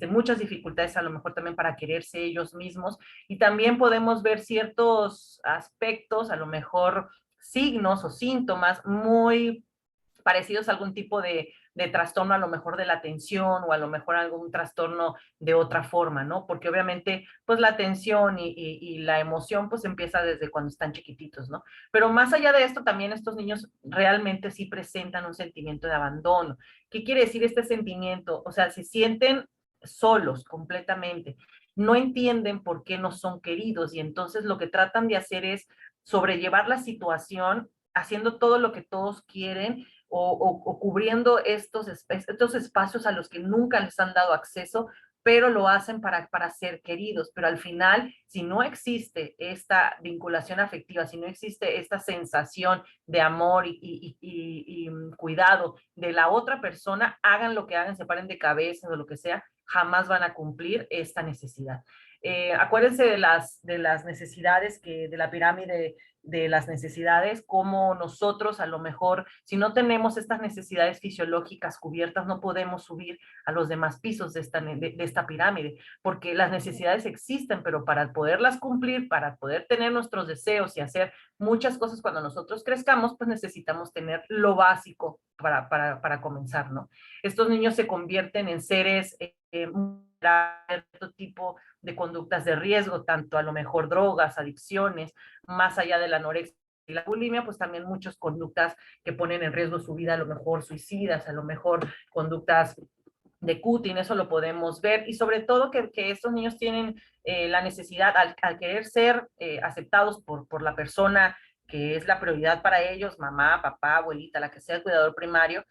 muchas dificultades a lo mejor también para quererse ellos mismos y también podemos ver ciertos aspectos, a lo mejor signos o síntomas muy parecidos a algún tipo de trastorno, a lo mejor de la atención o a lo mejor algún trastorno de otra forma, ¿no? Porque obviamente, pues la atención y la emoción, pues empieza desde cuando están chiquititos, ¿no? Pero más allá de esto, también estos niños realmente sí presentan un sentimiento de abandono. ¿Qué quiere decir este sentimiento? O sea, se sienten solos completamente, no entienden por qué no son queridos y entonces lo que tratan de hacer es sobrellevar la situación haciendo todo lo que todos quieren o cubriendo estos espacios a los que nunca les han dado acceso, pero lo hacen para ser queridos. Pero al final, si no existe esta vinculación afectiva, si no existe esta sensación de amor y cuidado de la otra persona, hagan lo que hagan, se paren de cabeza o lo que sea, jamás van a cumplir esta necesidad. Acuérdense de las necesidades de la pirámide de las necesidades, como nosotros a lo mejor, si no tenemos estas necesidades fisiológicas cubiertas, no podemos subir a los demás pisos de esta pirámide, porque las necesidades existen, pero para poderlas cumplir, para poder tener nuestros deseos y hacer muchas cosas cuando nosotros crezcamos, pues necesitamos tener lo básico para comenzar, ¿no? Estos niños se convierten en seres cierto tipo de conductas de riesgo, tanto a lo mejor drogas, adicciones, más allá de la anorexia y la bulimia, pues también muchas conductas que ponen en riesgo su vida, a lo mejor suicidas, a lo mejor conductas de cutting, eso lo podemos ver, y sobre todo que estos niños tienen la necesidad, al querer ser aceptados por la persona que es la prioridad para ellos, mamá, papá, abuelita, la que sea el cuidador primario,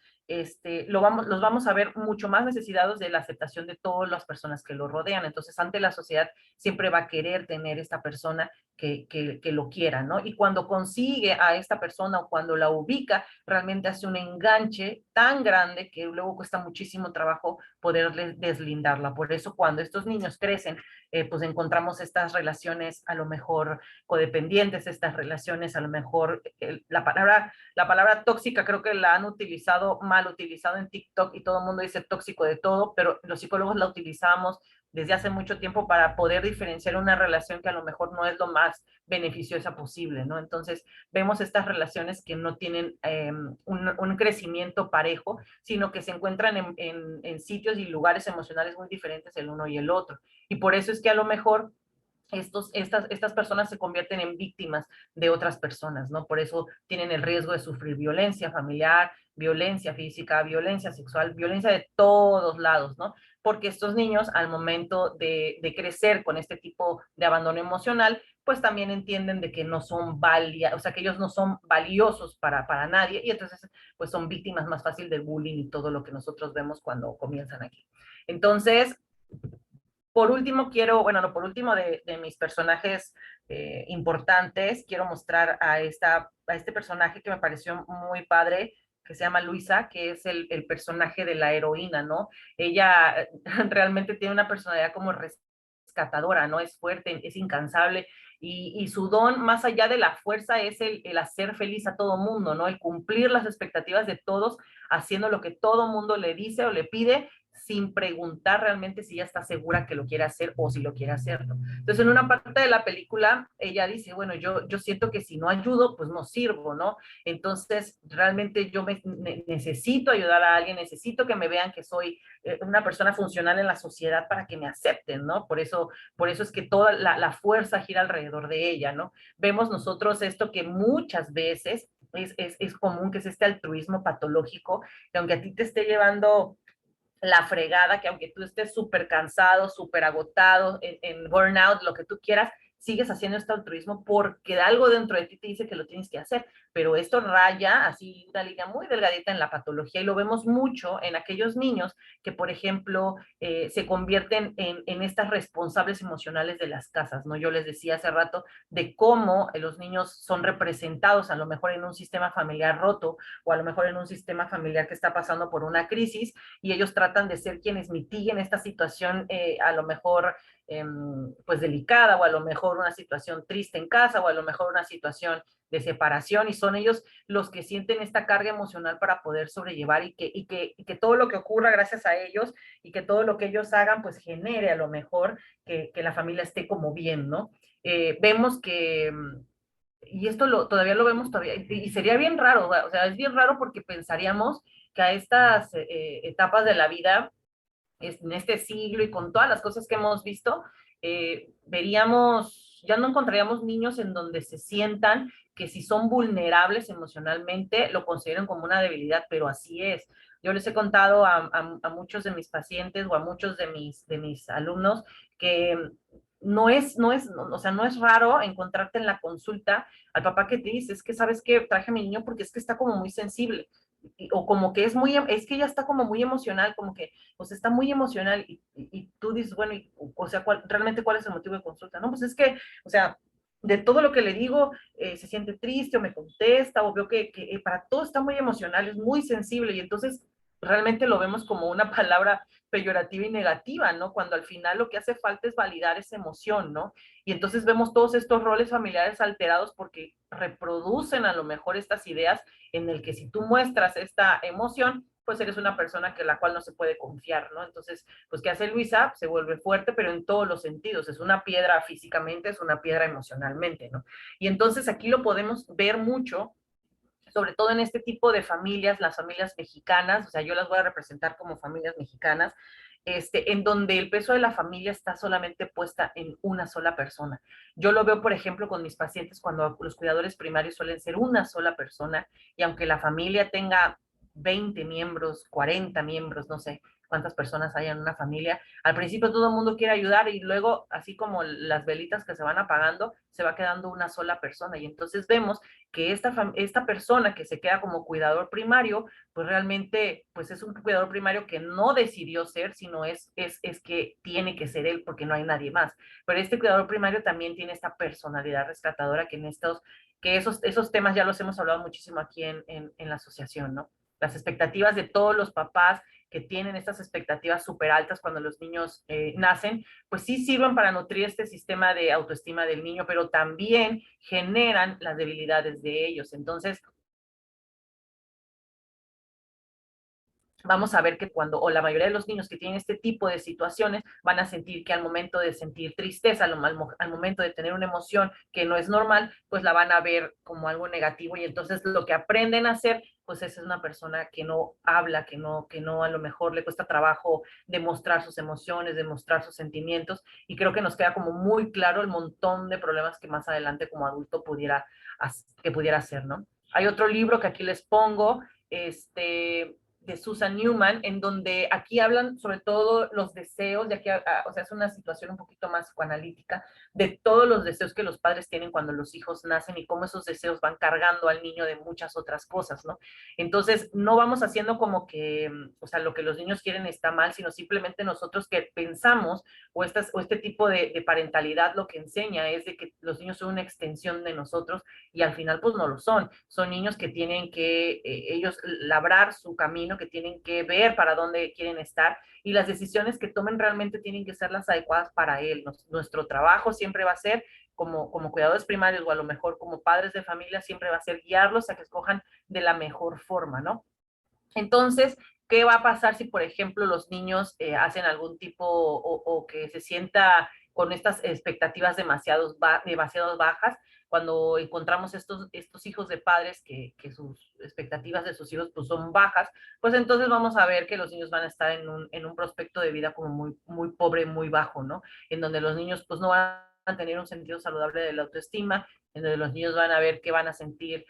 los vamos a ver mucho más necesitados de la aceptación de todas las personas que lo rodean. Entonces, ante la sociedad siempre va a querer tener esta persona que lo quiera, ¿no? Y cuando consigue a esta persona o cuando la ubica, realmente hace un enganche tan grande que luego cuesta muchísimo trabajo poder deslindarla. Por eso cuando estos niños crecen, pues encontramos estas relaciones a lo mejor codependientes, estas relaciones a lo mejor, la palabra tóxica creo que la han utilizado mal utilizado en TikTok y todo el mundo dice tóxico de todo, pero los psicólogos la utilizamos desde hace mucho tiempo para poder diferenciar una relación que a lo mejor no es lo más beneficiosa posible, ¿no? Entonces, vemos estas relaciones que no tienen un crecimiento parejo, sino que se encuentran en sitios y lugares emocionales muy diferentes el uno y el otro. Y por eso es que a lo mejor estas personas se convierten en víctimas de otras personas, ¿no? Por eso tienen el riesgo de sufrir violencia familiar, violencia física, violencia sexual, violencia de todos lados, ¿no? Porque estos niños al momento de crecer con este tipo de abandono emocional, pues también entienden de que no son o sea, que ellos no son valiosos para nadie y entonces pues son víctimas más fácil del bullying y todo lo que nosotros vemos cuando comienzan aquí. Entonces, por último, bueno, no, por último de mis personajes importantes, quiero mostrar a este personaje que me pareció muy padre, que se llama Luisa, que es el personaje de la heroína, ¿no? Ella realmente tiene una personalidad como rescatadora, ¿no? Es fuerte, es incansable y su don, más allá de la fuerza, es el hacer feliz a todo mundo, ¿no? El cumplir las expectativas de todos, haciendo lo que todo mundo le dice o le pide, sin preguntar realmente si ella está segura que lo quiere hacer o si lo quiere hacer, ¿no? Entonces, en una parte de la película, ella dice, bueno, yo siento que si no ayudo, pues no sirvo, ¿no? Entonces, realmente yo necesito ayudar a alguien, necesito que me vean que soy una persona funcional en la sociedad para que me acepten, ¿no? Por eso es que toda la fuerza gira alrededor de ella, ¿no? Vemos nosotros esto que muchas veces es común, que es este altruismo patológico, que aunque a ti te esté llevando la fregada, que aunque tú estés súper cansado, súper agotado, en burnout, lo que tú quieras, sigues haciendo este altruismo porque algo dentro de ti te dice que lo tienes que hacer, pero esto raya así una línea muy delgadita en la patología y lo vemos mucho en aquellos niños que, por ejemplo, se convierten en estas responsables emocionales de las casas, ¿no? Yo les decía hace rato de cómo los niños son representados a lo mejor en un sistema familiar roto o a lo mejor en un sistema familiar que está pasando por una crisis y ellos tratan de ser quienes mitiguen esta situación a lo mejor pues delicada o a lo mejor una situación triste en casa o a lo mejor una situación de separación y son ellos los que sienten esta carga emocional para poder sobrellevar y que todo lo que ocurra gracias a ellos y que todo lo que ellos hagan pues genere a lo mejor que la familia esté como bien, ¿no? Vemos que y esto todavía lo vemos todavía, y sería bien raro, o sea, es bien raro porque pensaríamos que a estas etapas de la vida, en este siglo y con todas las cosas que hemos visto, veríamos, ya no encontraríamos niños en donde se sientan que si son vulnerables emocionalmente, lo consideran como una debilidad, pero así es. Yo les he contado a muchos de mis pacientes o a muchos de mis alumnos que o sea, no es raro encontrarte en la consulta al papá que te dice, es que sabes que traje a mi niño porque es que está como muy sensible, o como que es que ella está como muy emocional, como que, pues está muy emocional, y tú dices, bueno, o sea, realmente cuál es el motivo de consulta, ¿no? Pues es que, o sea, de todo lo que le digo, se siente triste o me contesta, o veo que para todo está muy emocional, es muy sensible, y entonces realmente lo vemos como una palabra peyorativa y negativa, ¿no? Cuando al final lo que hace falta es validar esa emoción, ¿no? Y entonces vemos todos estos roles familiares alterados porque reproducen a lo mejor estas ideas en el que si tú muestras esta emoción, pues eres una persona que la cual no se puede confiar, ¿no? Entonces, pues, ¿qué hace Luisa? Se vuelve fuerte, pero en todos los sentidos. Es una piedra físicamente, es una piedra emocionalmente, ¿no? Y entonces aquí lo podemos ver mucho, sobre todo en este tipo de familias, las familias mexicanas, o sea, yo las voy a representar como familias mexicanas, en donde el peso de la familia está solamente puesta en una sola persona. Yo lo veo, por ejemplo, con mis pacientes cuando los cuidadores primarios suelen ser una sola persona y aunque la familia tenga 20 miembros, 40 miembros, no sé cuántas personas hay en una familia, al principio todo el mundo quiere ayudar y luego, así como las velitas que se van apagando, se va quedando una sola persona. Y entonces vemos que esta persona que se queda como cuidador primario, pues realmente pues es un cuidador primario que no decidió ser, sino es que tiene que ser él porque no hay nadie más. Pero este cuidador primario también tiene esta personalidad rescatadora que en que esos temas ya los hemos hablado muchísimo aquí en la asociación, ¿no? Las expectativas de todos los papás que tienen estas expectativas súper altas cuando los niños nacen, pues sí sirven para nutrir este sistema de autoestima del niño, pero también generan las debilidades de ellos. Entonces, vamos a ver que cuando, o la mayoría de los niños que tienen este tipo de situaciones, van a sentir que al momento de sentir tristeza, al momento de tener una emoción que no es normal, pues la van a ver como algo negativo y entonces lo que aprenden a hacer, pues es una persona que no habla, que no a lo mejor le cuesta trabajo demostrar sus emociones, demostrar sus sentimientos y creo que nos queda como muy claro el montón de problemas que más adelante como adulto que pudiera hacer, ¿no? Hay otro libro que aquí les pongo, de Susan Newman, en donde aquí hablan sobre todo los deseos, de aquí o sea, es una situación un poquito más psicoanalítica, de todos los deseos que los padres tienen cuando los hijos nacen y cómo esos deseos van cargando al niño de muchas otras cosas, ¿no? Entonces, no vamos haciendo como que, o sea, lo que los niños quieren está mal, sino simplemente nosotros que pensamos, o este tipo de parentalidad lo que enseña es de que los niños son una extensión de nosotros y al final pues no lo son. Son niños que tienen que ellos labrar su camino, que tienen que ver para dónde quieren estar y las decisiones que tomen realmente tienen que ser las adecuadas para él. Nuestro trabajo siempre va a ser como cuidadores primarios o a lo mejor como padres de familia, siempre va a ser guiarlos a que escojan de la mejor forma, ¿no? Entonces, ¿qué va a pasar si, por ejemplo, los niños hacen algún tipo o que se sienta con estas expectativas demasiado bajas? Cuando encontramos estos hijos de padres que sus expectativas de sus hijos pues, son bajas, pues entonces vamos a ver que los niños van a estar en un prospecto de vida como muy, muy pobre, muy bajo, ¿no? En donde los niños pues no van a tener un sentido saludable de la autoestima, en donde los niños van a ver que van a sentir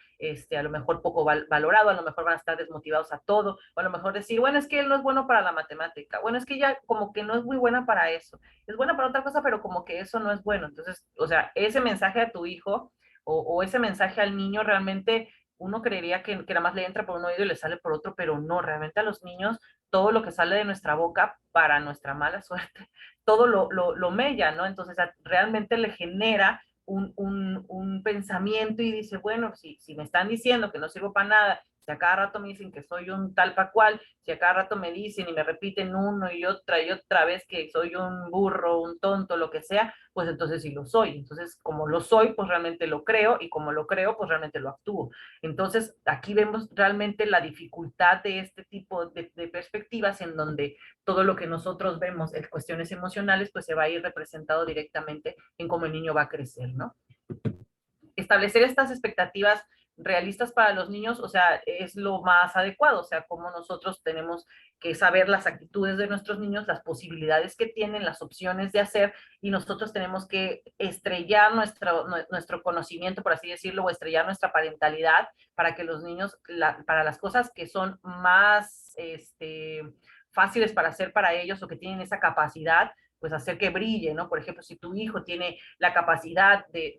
a lo mejor poco valorado, a lo mejor van a estar desmotivados a todo, o a lo mejor decir, bueno, es que él no es bueno para la matemática, bueno, es que ella como que no es muy buena para eso, es buena para otra cosa, pero como que eso no es bueno. Entonces, o sea, ese mensaje a tu hijo o ese mensaje al niño realmente uno creería que nada más le entra por un oído y le sale por otro, pero no, realmente a los niños todo lo que sale de nuestra boca para nuestra mala suerte, todo lo mella, ¿no? Entonces realmente le genera un pensamiento y dice, bueno, si me están diciendo que no sirvo para nada, si a cada rato me dicen que soy un tal pa' cual, si a cada rato me dicen y me repiten uno y otra vez que soy un burro, un tonto, lo que sea, pues entonces sí lo soy. Entonces, como lo soy, pues realmente lo creo y como lo creo, pues realmente lo actúo. Entonces, aquí vemos realmente la dificultad de este tipo de perspectivas en donde todo lo que nosotros vemos en cuestiones emocionales, pues se va a ir representado directamente en cómo el niño va a crecer, ¿no? Establecer estas expectativas realistas para los niños, o sea, es lo más adecuado, o sea, como nosotros tenemos que saber las actitudes de nuestros niños, las posibilidades que tienen, las opciones de hacer, y nosotros tenemos que estrellar nuestro conocimiento, por así decirlo, o estrellar nuestra parentalidad para que los niños, para las cosas que son más fáciles para hacer para ellos o que tienen esa capacidad, pues hacer que brille, ¿no? Por ejemplo, si tu hijo tiene la capacidad de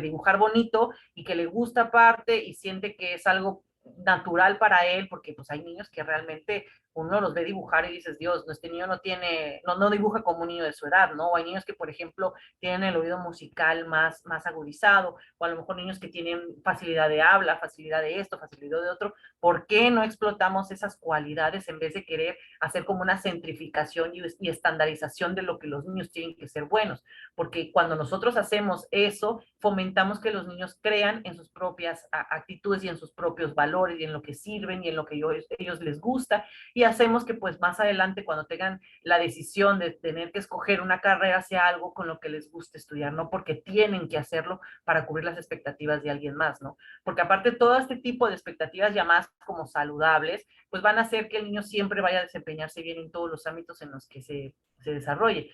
dibujar bonito y que le gusta aparte y siente que es algo natural para él, porque pues hay niños que realmente uno los ve dibujar y dices, Dios, no, este niño no dibuja como un niño de su edad, ¿no? O hay niños que, por ejemplo, tienen el oído musical más agudizado, o a lo mejor niños que tienen facilidad de habla, facilidad de esto, facilidad de otro. ¿Por qué no explotamos esas cualidades en vez de querer hacer como una centrificación y estandarización de lo que los niños tienen que ser buenos? Porque cuando nosotros hacemos eso, fomentamos que los niños crean en sus propias actitudes y en sus propios valores y en lo que sirven y en lo que ellos les gusta, y hacemos que pues más adelante cuando tengan la decisión de tener que escoger una carrera sea algo con lo que les guste estudiar, no porque tienen que hacerlo para cubrir las expectativas de alguien más, ¿no? Porque aparte todo este tipo de expectativas llamadas como saludables, pues van a hacer que el niño siempre vaya a desempeñarse bien en todos los ámbitos en los que se desarrolle,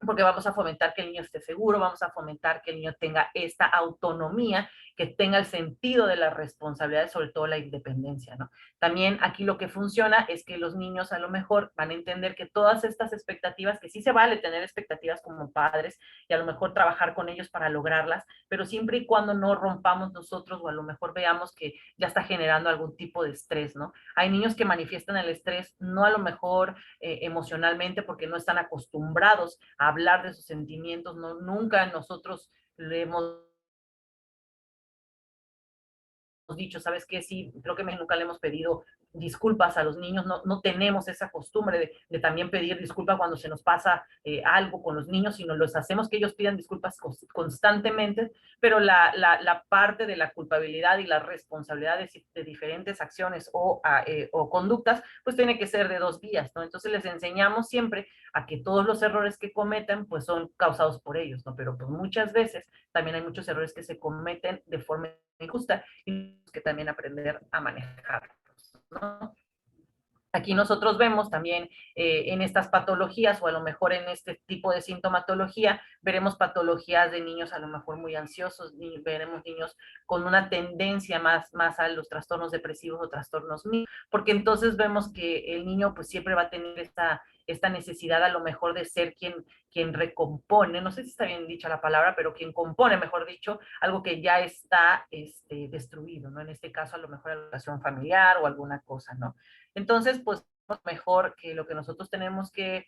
porque vamos a fomentar que el niño esté seguro, vamos a fomentar que el niño tenga esta autonomía, que tenga el sentido de la responsabilidad, sobre todo la independencia, ¿no? También aquí lo que funciona es que los niños a lo mejor van a entender que todas estas expectativas, que sí se vale tener expectativas como padres y a lo mejor trabajar con ellos para lograrlas, pero siempre y cuando no rompamos nosotros o a lo mejor veamos que ya está generando algún tipo de estrés, ¿no? Hay niños que manifiestan el estrés no a lo mejor emocionalmente porque no están acostumbrados a hablar de sus sentimientos, no, nunca nosotros le hemos dicho, ¿sabes qué? Sí, creo que nunca le hemos pedido disculpas a los niños, no tenemos esa costumbre de también pedir disculpas cuando se nos pasa algo con los niños, sino los hacemos que ellos pidan disculpas constantemente, pero la parte de la culpabilidad y la responsabilidad de diferentes acciones o conductas, pues tiene que ser de dos vías, ¿no? Entonces les enseñamos siempre a que todos los errores que cometen, pues son causados por ellos, ¿no? Pero pues muchas veces también hay muchos errores que se cometen de forma injusta y que también aprender a manejarlos, ¿no? Aquí nosotros vemos también en estas patologías o a lo mejor en este tipo de sintomatología, veremos patologías de niños a lo mejor muy ansiosos, veremos niños con una tendencia más a los trastornos depresivos o trastornos, porque entonces vemos que el niño pues siempre va a tener esta necesidad a lo mejor de ser quien recompone, no sé si está bien dicha la palabra, pero quien compone, mejor dicho, algo que ya está destruido, ¿no? En este caso a lo mejor la relación familiar o alguna cosa, ¿no? Entonces, pues mejor que lo que nosotros tenemos que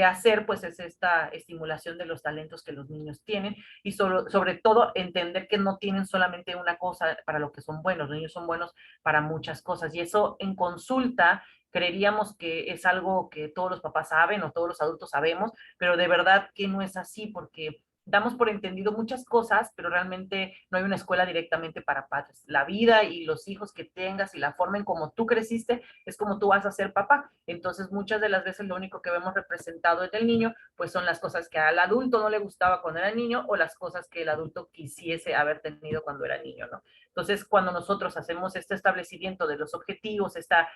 hacer, pues es esta estimulación de los talentos que los niños tienen y sobre todo entender que no tienen solamente una cosa para lo que son buenos, los niños son buenos para muchas cosas y eso en consulta creeríamos que es algo que todos los papás saben o todos los adultos sabemos, pero de verdad que no es así porque damos por entendido muchas cosas, pero realmente no hay una escuela directamente para padres. La vida y los hijos que tengas y la forma en cómo tú creciste es como tú vas a ser papá. Entonces, muchas de las veces lo único que vemos representado en el niño, pues son las cosas que al adulto no le gustaba cuando era niño o las cosas que el adulto quisiese haber tenido cuando era niño, ¿no? Entonces, cuando nosotros hacemos este establecimiento de los objetivos, esta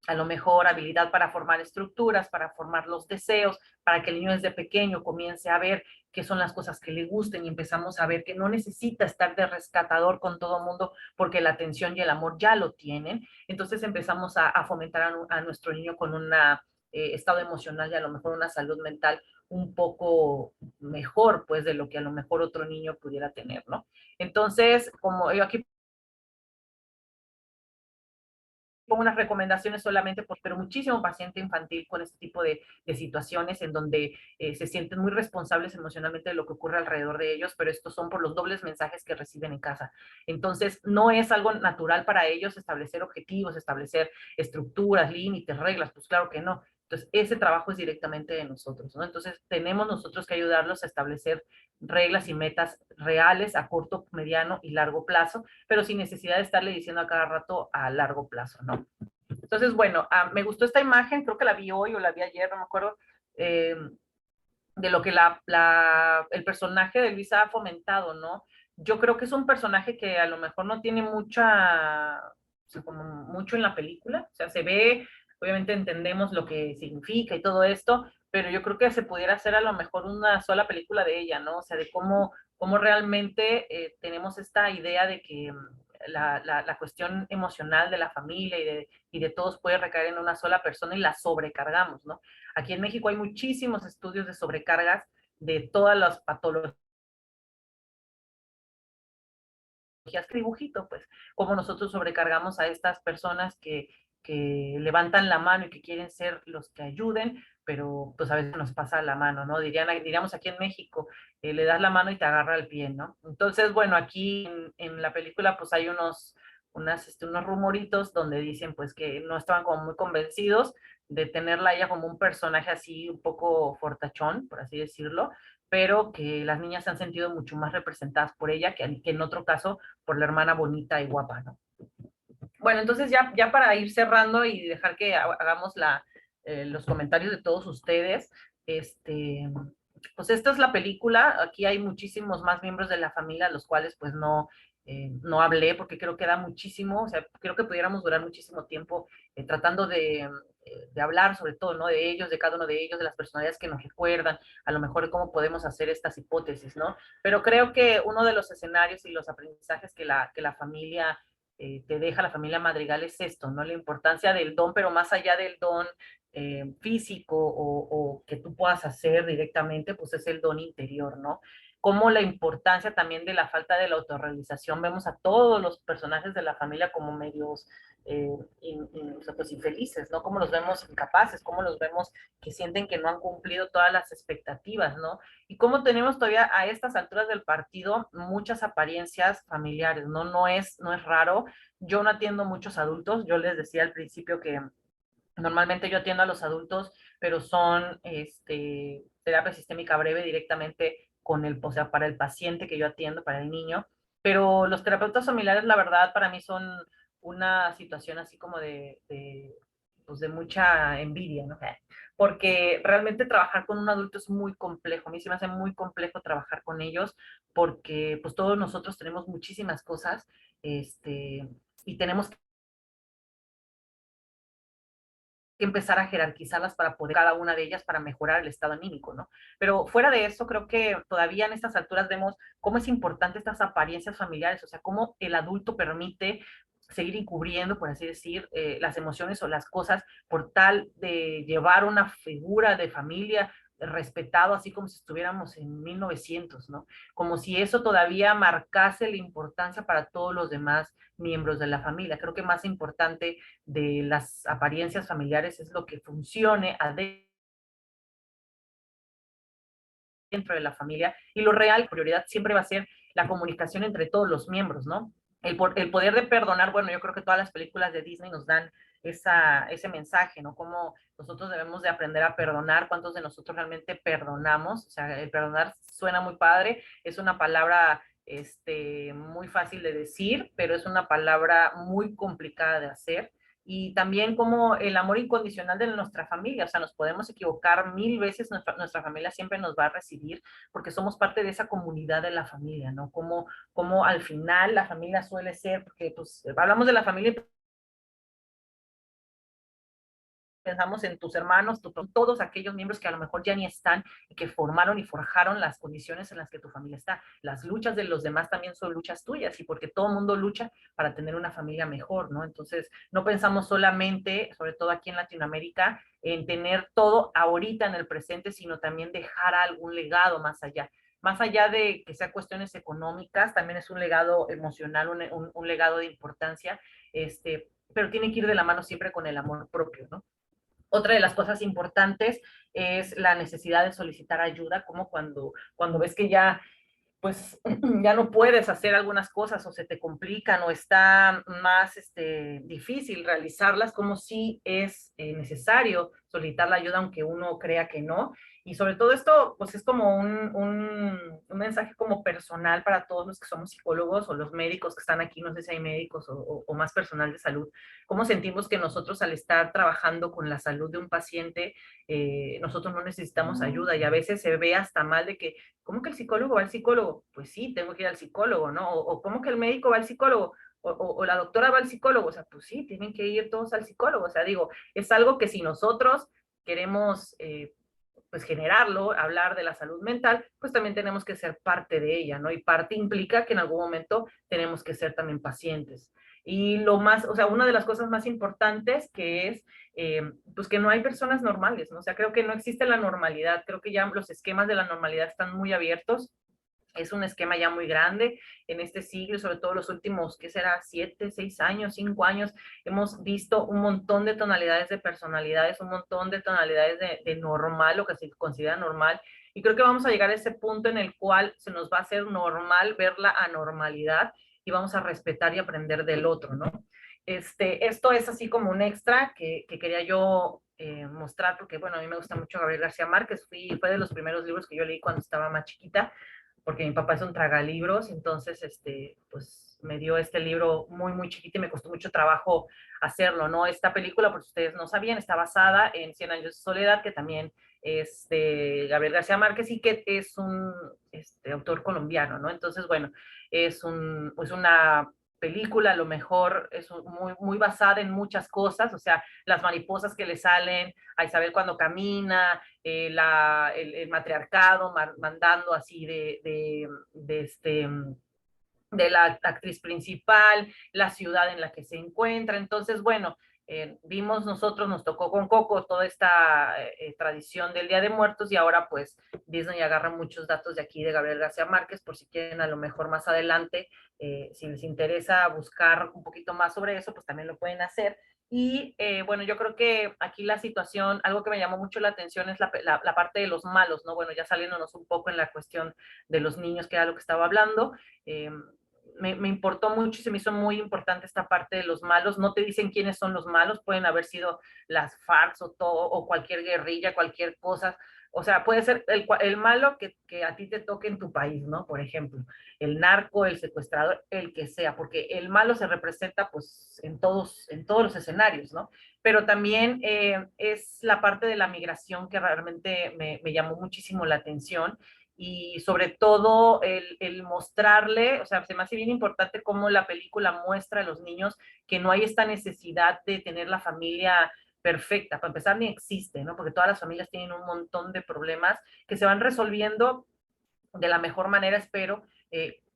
a lo mejor habilidad para formar estructuras, para formar los deseos, para que el niño desde pequeño comience a ver qué son las cosas que le gusten y empezamos a ver que no necesita estar de rescatador con todo el mundo porque la atención y el amor ya lo tienen. Entonces empezamos a fomentar a nuestro niño con un estado emocional y a lo mejor una salud mental un poco mejor, pues, de lo que a lo mejor otro niño pudiera tener, ¿no? Entonces, como yo aquí pongo unas recomendaciones solamente, pero muchísimo paciente infantil con este tipo de situaciones en donde se sienten muy responsables emocionalmente de lo que ocurre alrededor de ellos, pero estos son por los dobles mensajes que reciben en casa. Entonces, no es algo natural para ellos establecer objetivos, establecer estructuras, límites, reglas, pues claro que no. Entonces, ese trabajo es directamente de nosotros, ¿no? Entonces, tenemos nosotros que ayudarlos a establecer reglas y metas reales a corto, mediano y largo plazo, pero sin necesidad de estarle diciendo a cada rato a largo plazo, ¿no? Entonces, bueno, me gustó esta imagen, creo que la vi hoy o la vi ayer, no me acuerdo, de lo que el personaje de Luisa ha fomentado, ¿no? Yo creo que es un personaje que a lo mejor no tiene mucha, o sea, como mucho en la película, o sea, se ve, obviamente entendemos lo que significa y todo esto, pero yo creo que se pudiera hacer a lo mejor una sola película de ella, ¿no? O sea, de cómo realmente tenemos esta idea de que la cuestión emocional de la familia y de todos puede recaer en una sola persona y la sobrecargamos, ¿no? Aquí en México hay muchísimos estudios de sobrecargas de todas las patologías, dibujito, pues, cómo nosotros sobrecargamos a estas personas que levantan la mano y que quieren ser los que ayuden, pero pues a veces nos pasa la mano, ¿no? Diríamos aquí en México, le das la mano y te agarra el pie, ¿no? Entonces, bueno, aquí en la película pues hay unos rumoritos donde dicen pues que no estaban como muy convencidos de tenerla ella como un personaje así un poco fortachón, por así decirlo, pero que las niñas se han sentido mucho más representadas por ella que en otro caso por la hermana bonita y guapa, ¿no? Bueno, entonces ya para ir cerrando y dejar que hagamos los comentarios de todos ustedes, este, pues esta es la película, aquí hay muchísimos más miembros de la familia, los cuales pues no hablé porque creo que da muchísimo, o sea, creo que pudiéramos durar muchísimo tiempo tratando de hablar sobre todo, ¿no? De ellos, de cada uno de ellos, de las personalidades que nos recuerdan, a lo mejor de cómo podemos hacer estas hipótesis, ¿no? Pero creo que uno de los escenarios y los aprendizajes que la familia te deja la familia Madrigal es esto, ¿no? La importancia del don, pero más allá del don físico o que tú puedas hacer directamente, pues es el don interior, ¿no? Como la importancia también de la falta de la autorrealización. Vemos a todos los personajes de la familia como medios pues infelices, ¿no? Como los vemos incapaces, como los vemos que sienten que no han cumplido todas las expectativas, ¿no? Y cómo tenemos todavía a estas alturas del partido muchas apariencias familiares, ¿no? No es raro. Yo no atiendo muchos adultos, yo les decía al principio que normalmente yo atiendo a los adultos, pero son terapia sistémica breve directamente o sea, para el paciente que yo atiendo, para el niño. Pero los terapeutas familiares, la verdad, para mí son una situación así como pues de mucha envidia, ¿no? Porque realmente trabajar con un adulto es muy complejo. A mí se me hace muy complejo trabajar con ellos porque pues todos nosotros tenemos muchísimas cosas, y tenemos que empezar a jerarquizarlas para poder cada una de ellas para mejorar el estado anímico, ¿no? Pero fuera de eso, creo que todavía en estas alturas vemos cómo es importante estas apariencias familiares, o sea, cómo el adulto permite seguir encubriendo, por así decir, las emociones o las cosas por tal de llevar una figura de familia respetado, así como si estuviéramos en 1900, ¿no? Como si eso todavía marcase la importancia para todos los demás miembros de la familia. Creo que más importante de las apariencias familiares es lo que funcione adentro de la familia, y lo real, prioridad siempre va a ser la comunicación entre todos los miembros, ¿no? El poder de perdonar, bueno, yo creo que todas las películas de Disney nos dan ese mensaje, ¿no? Cómo nosotros debemos de aprender a perdonar, cuántos de nosotros realmente perdonamos, o sea, el perdonar suena muy padre, es una palabra muy fácil de decir, pero es una palabra muy complicada de hacer. Y también como el amor incondicional de nuestra familia, o sea, nos podemos equivocar mil veces, nuestra familia siempre nos va a recibir porque somos parte de esa comunidad de la familia, ¿no? Como al final la familia suele ser, porque pues hablamos de la familia, pensamos en tus hermanos, todos aquellos miembros que a lo mejor ya ni están y que formaron y forjaron las condiciones en las que tu familia está. Las luchas de los demás también son luchas tuyas y porque todo el mundo lucha para tener una familia mejor, ¿no? Entonces, no pensamos solamente, sobre todo aquí en Latinoamérica, en tener todo ahorita en el presente, sino también dejar algún legado más allá. Más allá de que sea cuestiones económicas, también es un legado emocional, un legado de importancia, pero tiene que ir de la mano siempre con el amor propio, ¿no? Otra de las cosas importantes es la necesidad de solicitar ayuda, como cuando ves que ya pues ya no puedes hacer algunas cosas o se te complican o está más difícil realizarlas, como si es necesario solicitar la ayuda aunque uno crea que no. Y sobre todo esto, pues es como un mensaje como personal para todos los que somos psicólogos o los médicos que están aquí, no sé si hay médicos o más personal de salud, cómo sentimos que nosotros al estar trabajando con la salud de un paciente, nosotros no necesitamos ayuda y a veces se ve hasta mal de que ¿cómo que el psicólogo va al psicólogo? Pues sí, tengo que ir al psicólogo, ¿no? O ¿cómo que el médico va al psicólogo? O la doctora va al psicólogo, o sea, pues sí, tienen que ir todos al psicólogo, o sea, digo, es algo que si nosotros queremos, pues generarlo, hablar de la salud mental, pues también tenemos que ser parte de ella, ¿no? Y parte implica que en algún momento tenemos que ser también pacientes. Y lo más, o sea, una de las cosas más importantes que es pues que no hay personas normales, ¿no? O sea, creo que no existe la normalidad, creo que ya los esquemas de la normalidad están muy abiertos, es un esquema ya muy grande en este siglo, sobre todo los últimos, ¿qué será? 7, 6 años, 5 años, hemos visto un montón de tonalidades de personalidades, un montón de tonalidades de normal, lo que se considera normal, y creo que vamos a llegar a ese punto en el cual se nos va a hacer normal ver la anormalidad y vamos a respetar y aprender del otro, ¿no? Esto es así como un extra que quería yo mostrar, porque bueno, a mí me gusta mucho Gabriel García Márquez, fue de los primeros libros que yo leí cuando estaba más chiquita, porque mi papá es un tragalibros, entonces, pues me dio este libro muy, muy chiquito y me costó mucho trabajo hacerlo, ¿no? Esta película, por si ustedes no sabían, está basada en Cien años de soledad, que también es de Gabriel García Márquez y que es un autor colombiano, ¿no? Entonces, bueno, es una película, a lo mejor es muy, muy basada en muchas cosas, o sea, las mariposas que le salen a Isabel cuando camina, el matriarcado mandando así de la actriz principal, la ciudad en la que se encuentra. Entonces, bueno, vimos nosotros, nos tocó con Coco toda esta tradición del Día de Muertos y ahora pues Disney agarra muchos datos de aquí de Gabriel García Márquez por si quieren a lo mejor más adelante, si les interesa buscar un poquito más sobre eso, pues también lo pueden hacer. Y bueno, yo creo que aquí la situación, algo que me llamó mucho la atención es la parte de los malos, ¿no? Bueno, ya saliéndonos un poco en la cuestión de los niños, que era lo que estaba hablando, eh, me importó mucho y se me hizo muy importante esta parte de los malos. No te dicen quiénes son los malos, pueden haber sido las FARC o todo, o cualquier guerrilla, cualquier cosa. O sea, puede ser el malo que a ti te toque en tu país, ¿no? Por ejemplo, el narco, el secuestrador, el que sea, porque el malo se representa pues en todos los escenarios, ¿no? Pero también es la parte de la migración que realmente me llamó muchísimo la atención y sobre todo el mostrarle, o sea, se me hace bien importante cómo la película muestra a los niños que no hay esta necesidad de tener la familia perfecta. Para empezar, ni existe, ¿no? Porque todas las familias tienen un montón de problemas que se van resolviendo de la mejor manera, espero,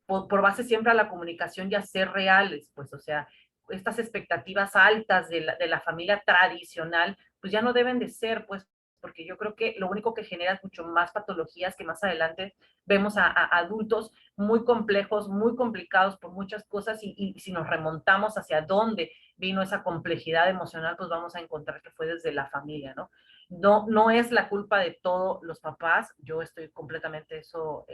por base siempre a la comunicación y a ser reales, pues, o sea, estas expectativas altas de la familia tradicional, pues ya no deben de ser, pues, porque yo creo que lo único que genera es mucho más patologías que más adelante vemos a adultos muy complejos, muy complicados por muchas cosas y si nos remontamos hacia dónde vino esa complejidad emocional, pues vamos a encontrar que fue desde la familia, ¿no? No, no es la culpa de todos los papás, yo estoy completamente eso,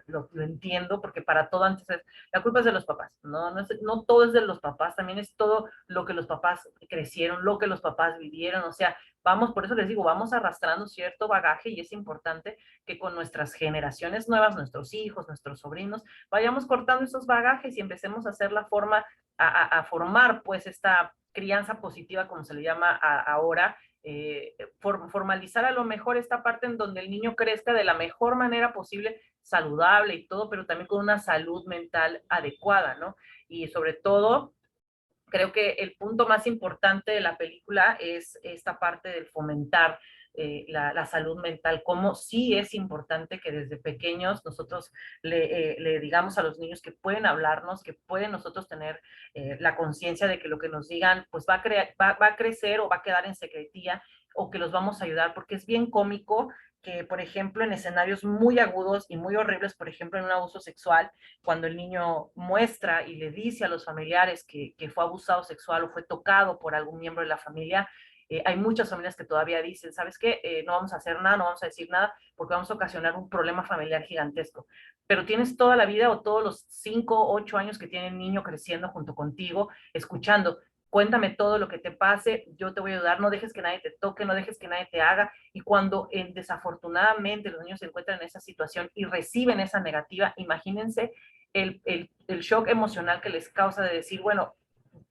lo entiendo, porque para todo antes es, la culpa es de los papás, ¿no? No todo es de los papás, también es todo lo que los papás crecieron, lo que los papás vivieron, o sea, vamos, por eso les digo, vamos arrastrando cierto bagaje y es importante que con nuestras generaciones nuevas, nuestros hijos, nuestros sobrinos, vayamos cortando esos bagajes y empecemos a hacer la forma, a formar pues esta crianza positiva, como se le llama ahora, formalizar a lo mejor esta parte en donde el niño crezca de la mejor manera posible, saludable y todo, pero también con una salud mental adecuada, ¿no? Y sobre todo, creo que el punto más importante de la película es esta parte del fomentar la salud mental, como sí es importante que desde pequeños nosotros le digamos a los niños que pueden hablarnos, que pueden nosotros tener la conciencia de que lo que nos digan pues va a crecer o va a quedar en secretía o que los vamos a ayudar, porque es bien cómico que, por ejemplo, en escenarios muy agudos y muy horribles, por ejemplo, en un abuso sexual, cuando el niño muestra y le dice a los familiares que fue abusado sexual o fue tocado por algún miembro de la familia, hay muchas familias que todavía dicen, ¿sabes qué? No vamos a hacer nada, no vamos a decir nada, porque vamos a ocasionar un problema familiar gigantesco. Pero tienes toda la vida o todos los 5, 8 años que tiene el niño creciendo junto contigo, escuchando, cuéntame todo lo que te pase, yo te voy a ayudar, no dejes que nadie te toque, no dejes que nadie te haga. Y cuando desafortunadamente los niños se encuentran en esa situación y reciben esa negativa, imagínense el shock emocional que les causa de decir, bueno,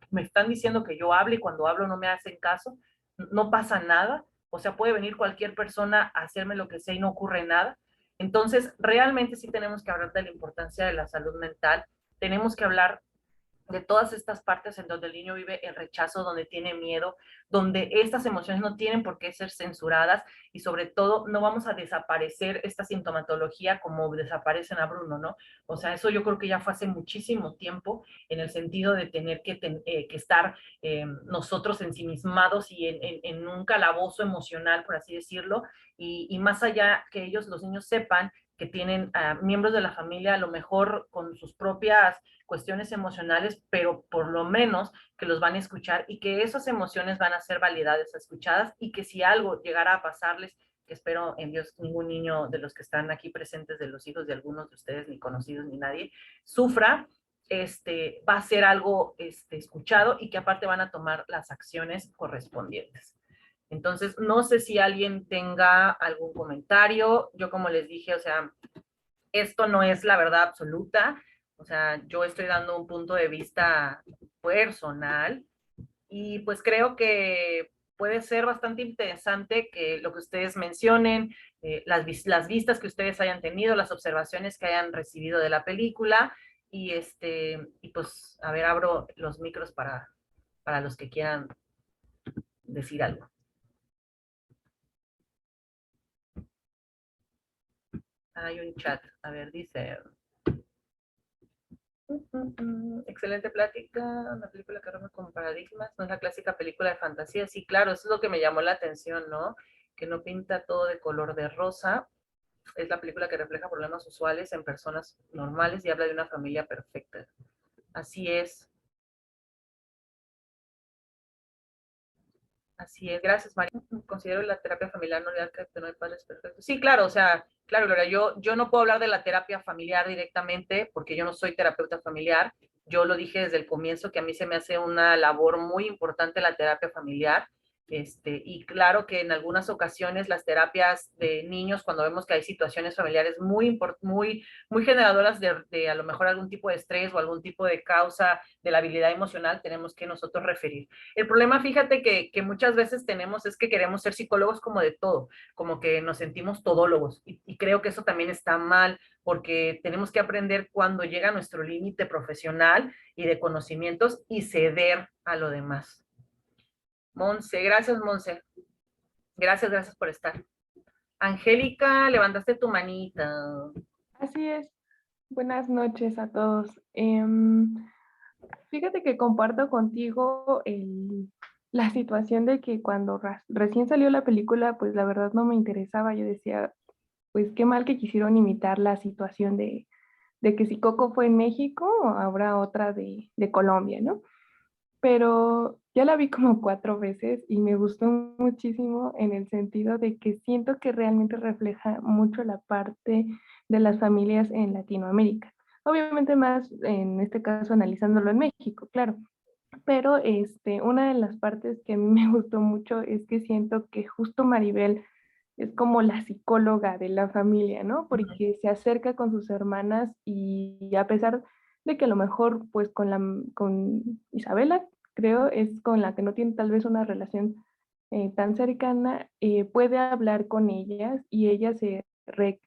me están diciendo que yo hable y cuando hablo no me hacen caso, no pasa nada, o sea, puede venir cualquier persona a hacerme lo que sea y no ocurre nada. Entonces, realmente sí tenemos que hablar de la importancia de la salud mental, tenemos que hablar de todas estas partes en donde el niño vive el rechazo, donde tiene miedo, donde estas emociones no tienen por qué ser censuradas y sobre todo no vamos a desaparecer esta sintomatología como desaparecen a Bruno, ¿no? O sea, eso yo creo que ya fue hace muchísimo tiempo en el sentido de tener que estar nosotros ensimismados y en un calabozo emocional, por así decirlo, y más allá que ellos, los niños, sepan que tienen miembros de la familia a lo mejor con sus propias cuestiones emocionales, pero por lo menos que los van a escuchar y que esas emociones van a ser validadas, escuchadas y que si algo llegara a pasarles, que espero en Dios ningún niño de los que están aquí presentes, de los hijos de algunos de ustedes, ni conocidos ni nadie, sufra, va a ser algo escuchado y que aparte van a tomar las acciones correspondientes. Entonces, no sé si alguien tenga algún comentario. Yo, como les dije, o sea, esto no es la verdad absoluta. O sea, yo estoy dando un punto de vista personal y pues creo que puede ser bastante interesante que lo que ustedes mencionen, las vistas que ustedes hayan tenido, las observaciones que hayan recibido de la película y pues, a ver, abro los micros para los que quieran decir algo. Hay un chat, a ver, dice, excelente plática, una película que rompe con paradigmas, no es la clásica película de fantasía. Sí, claro, eso es lo que me llamó la atención, ¿no? Que no pinta todo de color de rosa. Es la película que refleja problemas usuales en personas normales y habla de una familia perfecta. Así es. Así es, gracias, María. Considero la terapia familiar no real que no hay padres perfectos. Sí, claro, o sea, claro, Gloria, yo no puedo hablar de la terapia familiar directamente porque yo no soy terapeuta familiar. Yo lo dije desde el comienzo que a mí se me hace una labor muy importante la terapia familiar. Y claro que en algunas ocasiones las terapias de niños, cuando vemos que hay situaciones familiares muy generadoras de a lo mejor algún tipo de estrés o algún tipo de causa de la habilidad emocional, tenemos que nosotros referir. El problema, fíjate, que muchas veces tenemos es que queremos ser psicólogos como de todo, como que nos sentimos todólogos y creo que eso también está mal porque tenemos que aprender cuando llega nuestro límite profesional y de conocimientos y ceder a lo demás. Monse, gracias, Monse. Gracias, gracias por estar. Angélica, levantaste tu manita. Así es. Buenas noches a todos. Fíjate que comparto contigo la situación de que cuando recién salió la película, pues la verdad no me interesaba. Yo decía, pues qué mal que quisieron imitar la situación de que si Coco fue en México, habrá otra de Colombia, ¿no? Pero ya la vi como 4 veces y me gustó muchísimo en el sentido de que siento que realmente refleja mucho la parte de las familias en Latinoamérica. Obviamente más en este caso analizándolo en México, claro. Pero una de las partes que a mí me gustó mucho es que siento que justo Maribel es como la psicóloga de la familia, ¿no? Porque se acerca con sus hermanas y a pesar de que a lo mejor pues con Isabela, creo, es con la que no tiene tal vez una relación tan cercana, puede hablar con ellas y ellas se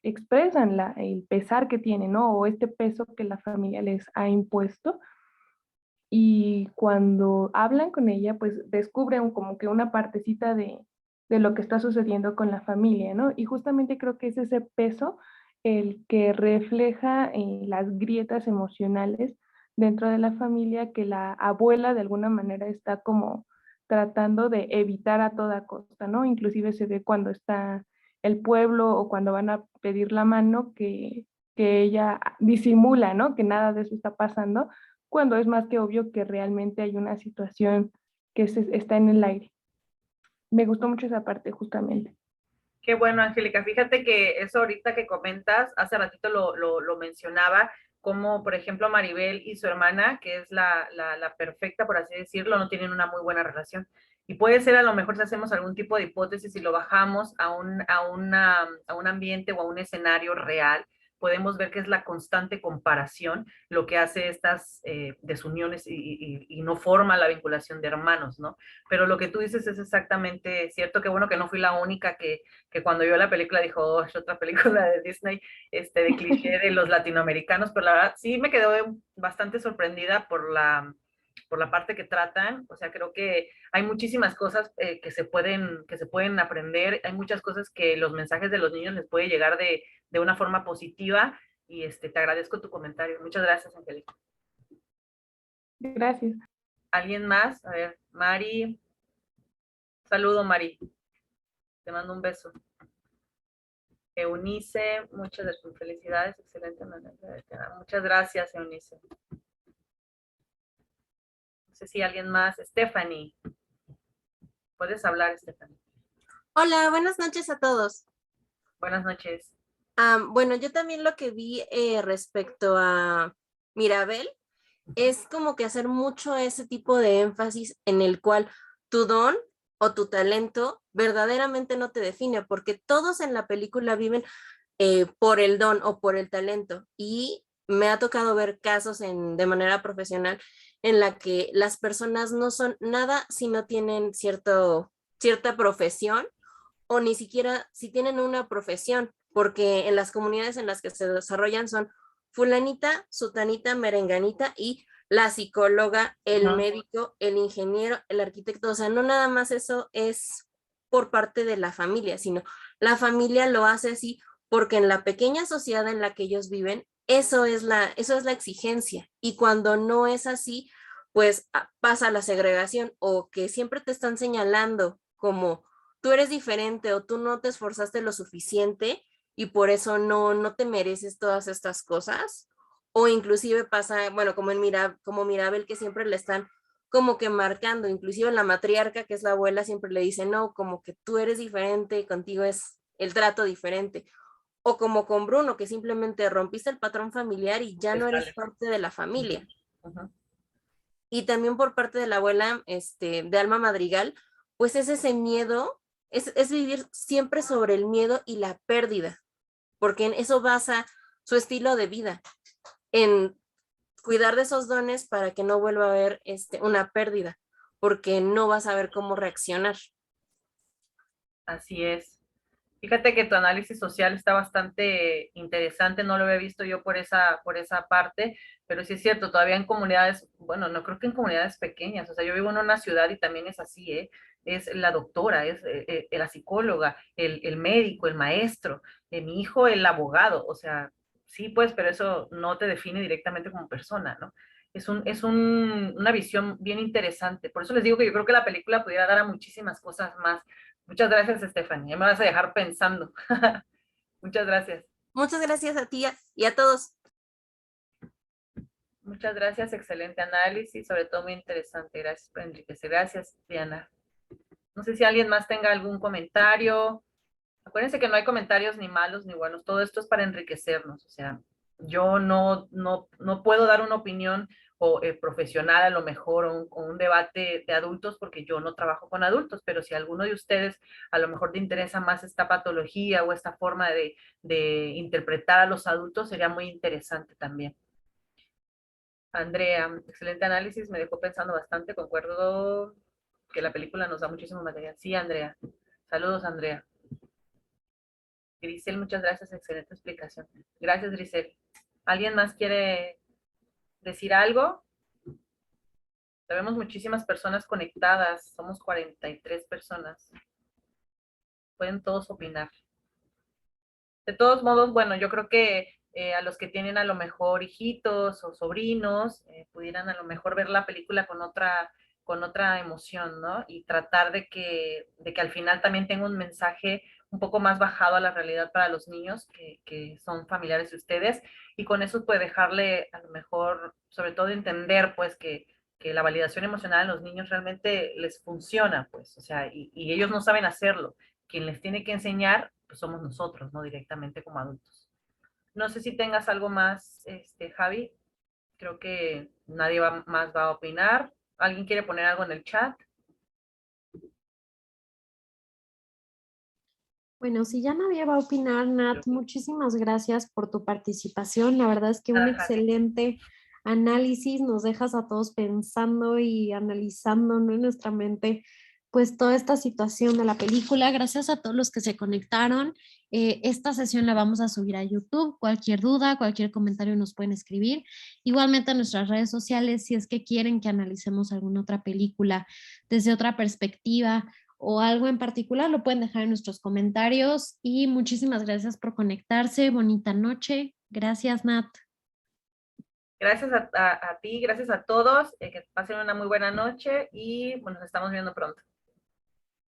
expresan el pesar que tienen, ¿no? O este peso que la familia les ha impuesto y cuando hablan con ella, pues descubren como que una partecita de lo que está sucediendo con la familia, ¿no? Y justamente creo que es ese peso el que refleja las grietas emocionales dentro de la familia que la abuela de alguna manera está como tratando de evitar a toda costa, ¿no? Inclusive se ve cuando está el pueblo o cuando van a pedir la mano que ella disimula, ¿no? Que nada de eso está pasando cuando es más que obvio que realmente hay una situación que está en el aire. Me gustó mucho esa parte justamente. Qué bueno, Angélica. Fíjate que eso ahorita que comentas, hace ratito lo mencionaba, como por ejemplo Maribel y su hermana, que es la perfecta, por así decirlo, no tienen una muy buena relación. Y puede ser a lo mejor si hacemos algún tipo de hipótesis y lo bajamos a un ambiente o a un escenario real, podemos ver que es la constante comparación lo que hace estas desuniones y no forma la vinculación de hermanos, ¿no? Pero lo que tú dices es exactamente cierto. Qué bueno que no fui la única que cuando vio la película dijo, oh, es otra película de Disney, de cliché de los latinoamericanos, pero la verdad sí me quedé bastante sorprendida por la parte que tratan. O sea, creo que hay muchísimas cosas que se pueden aprender, hay muchas cosas que los mensajes de los niños les puede llegar de una forma positiva, y te agradezco tu comentario. Muchas gracias, Angélica. Gracias. ¿Alguien más? A ver, Mari. Saludo, Mari. Te mando un beso. Eunice, muchas felicidades, excelente manera de quedar. Muchas gracias, Eunice. No sé si alguien más. Stephanie, puedes hablar, Stephanie. Hola, buenas noches a todos. Buenas noches. Bueno, yo también lo que vi respecto a Mirabel es como que hacer mucho ese tipo de énfasis en el cual tu don o tu talento verdaderamente no te define, porque todos en la película viven por el don o por el talento. Y me ha tocado ver casos de manera profesional en la que las personas no son nada si no tienen cierta profesión o ni siquiera si tienen una profesión, porque en las comunidades en las que se desarrollan son fulanita, sutanita, merenganita y la psicóloga, el médico, el ingeniero, el arquitecto. O sea, no nada más eso es por parte de la familia, sino la familia lo hace así porque en la pequeña sociedad en la que ellos viven, eso es la exigencia. Y cuando no es así, pues pasa la segregación o que siempre te están señalando como tú eres diferente o tú no te esforzaste lo suficiente y por eso no te mereces todas estas cosas. O inclusive pasa, bueno, como Mirabel, que siempre le están como que marcando, inclusive la matriarca, que es la abuela, siempre le dice, no, como que tú eres diferente, contigo es el trato diferente. O como con Bruno, que simplemente rompiste el patrón familiar y ya no eres parte de la familia. Y también por parte de la abuela, de Alma Madrigal, pues es ese miedo, es vivir siempre sobre el miedo y la pérdida, porque en eso basa su estilo de vida, en cuidar de esos dones para que no vuelva a haber una pérdida, porque no vas a saber cómo reaccionar. Así es. Fíjate que tu análisis social está bastante interesante, no lo había visto yo por esa parte, pero sí es cierto, todavía en comunidades, bueno, no creo que en comunidades pequeñas, o sea, yo vivo en una ciudad y también es así, ¿eh? es la doctora, es la psicóloga, el médico, el maestro, mi hijo el abogado, o sea, sí, pues, pero eso no te define directamente como persona, ¿no? Una visión bien interesante. Por eso les digo que yo creo que la película pudiera dar a muchísimas cosas más. Muchas gracias, Stephanie. Ya me vas a dejar pensando. Muchas gracias. Muchas gracias a ti y a todos. Muchas gracias. Excelente análisis, sobre todo muy interesante. Gracias por enriquecer. Gracias, Diana. No sé si alguien más tenga algún comentario. Acuérdense que no hay comentarios ni malos ni buenos. Todo esto es para enriquecernos. O sea, yo no puedo dar una opinión o profesional a lo mejor o un debate de adultos porque yo no trabajo con adultos, pero si a alguno de ustedes a lo mejor te interesa más esta patología o esta forma de interpretar a los adultos, sería muy interesante también. Andrea, excelente análisis, me dejó pensando bastante, concuerdo que la película nos da muchísimo material. Sí, Andrea. Saludos, Andrea. Grisel, muchas gracias, excelente explicación. Gracias, Grisel. ¿Alguien más quiere decir algo? Tenemos muchísimas personas conectadas, somos 43 personas. Pueden todos opinar. De todos modos, bueno, yo creo que a los que tienen a lo mejor hijitos o sobrinos, pudieran a lo mejor ver la película con otra emoción, ¿no? Y tratar de que al final también tenga un mensaje un poco más bajado a la realidad para los niños que son familiares de ustedes, y con eso puede dejarle a lo mejor, sobre todo entender pues que la validación emocional en los niños realmente les funciona, pues, o sea, y ellos no saben hacerlo. Quien les tiene que enseñar pues somos nosotros, ¿no? Directamente como adultos. No sé si tengas algo más, Javi. Creo que nadie más va a opinar. ¿Alguien quiere poner algo en el chat? Bueno, si ya nadie va a opinar, Nat, muchísimas gracias por tu participación. La verdad es que un excelente análisis, nos dejas a todos pensando y analizando, ¿no?, en nuestra mente, pues toda esta situación de la película. Gracias a todos los que se conectaron. Esta sesión la vamos a subir a YouTube. Cualquier duda, cualquier comentario nos pueden escribir. Igualmente a nuestras redes sociales, si es que quieren que analicemos alguna otra película desde otra perspectiva o algo en particular, lo pueden dejar en nuestros comentarios. Y muchísimas gracias por conectarse. Bonita noche. Gracias, Nat. Gracias a ti, gracias a todos. Que pasen una muy buena noche y bueno, nos estamos viendo pronto.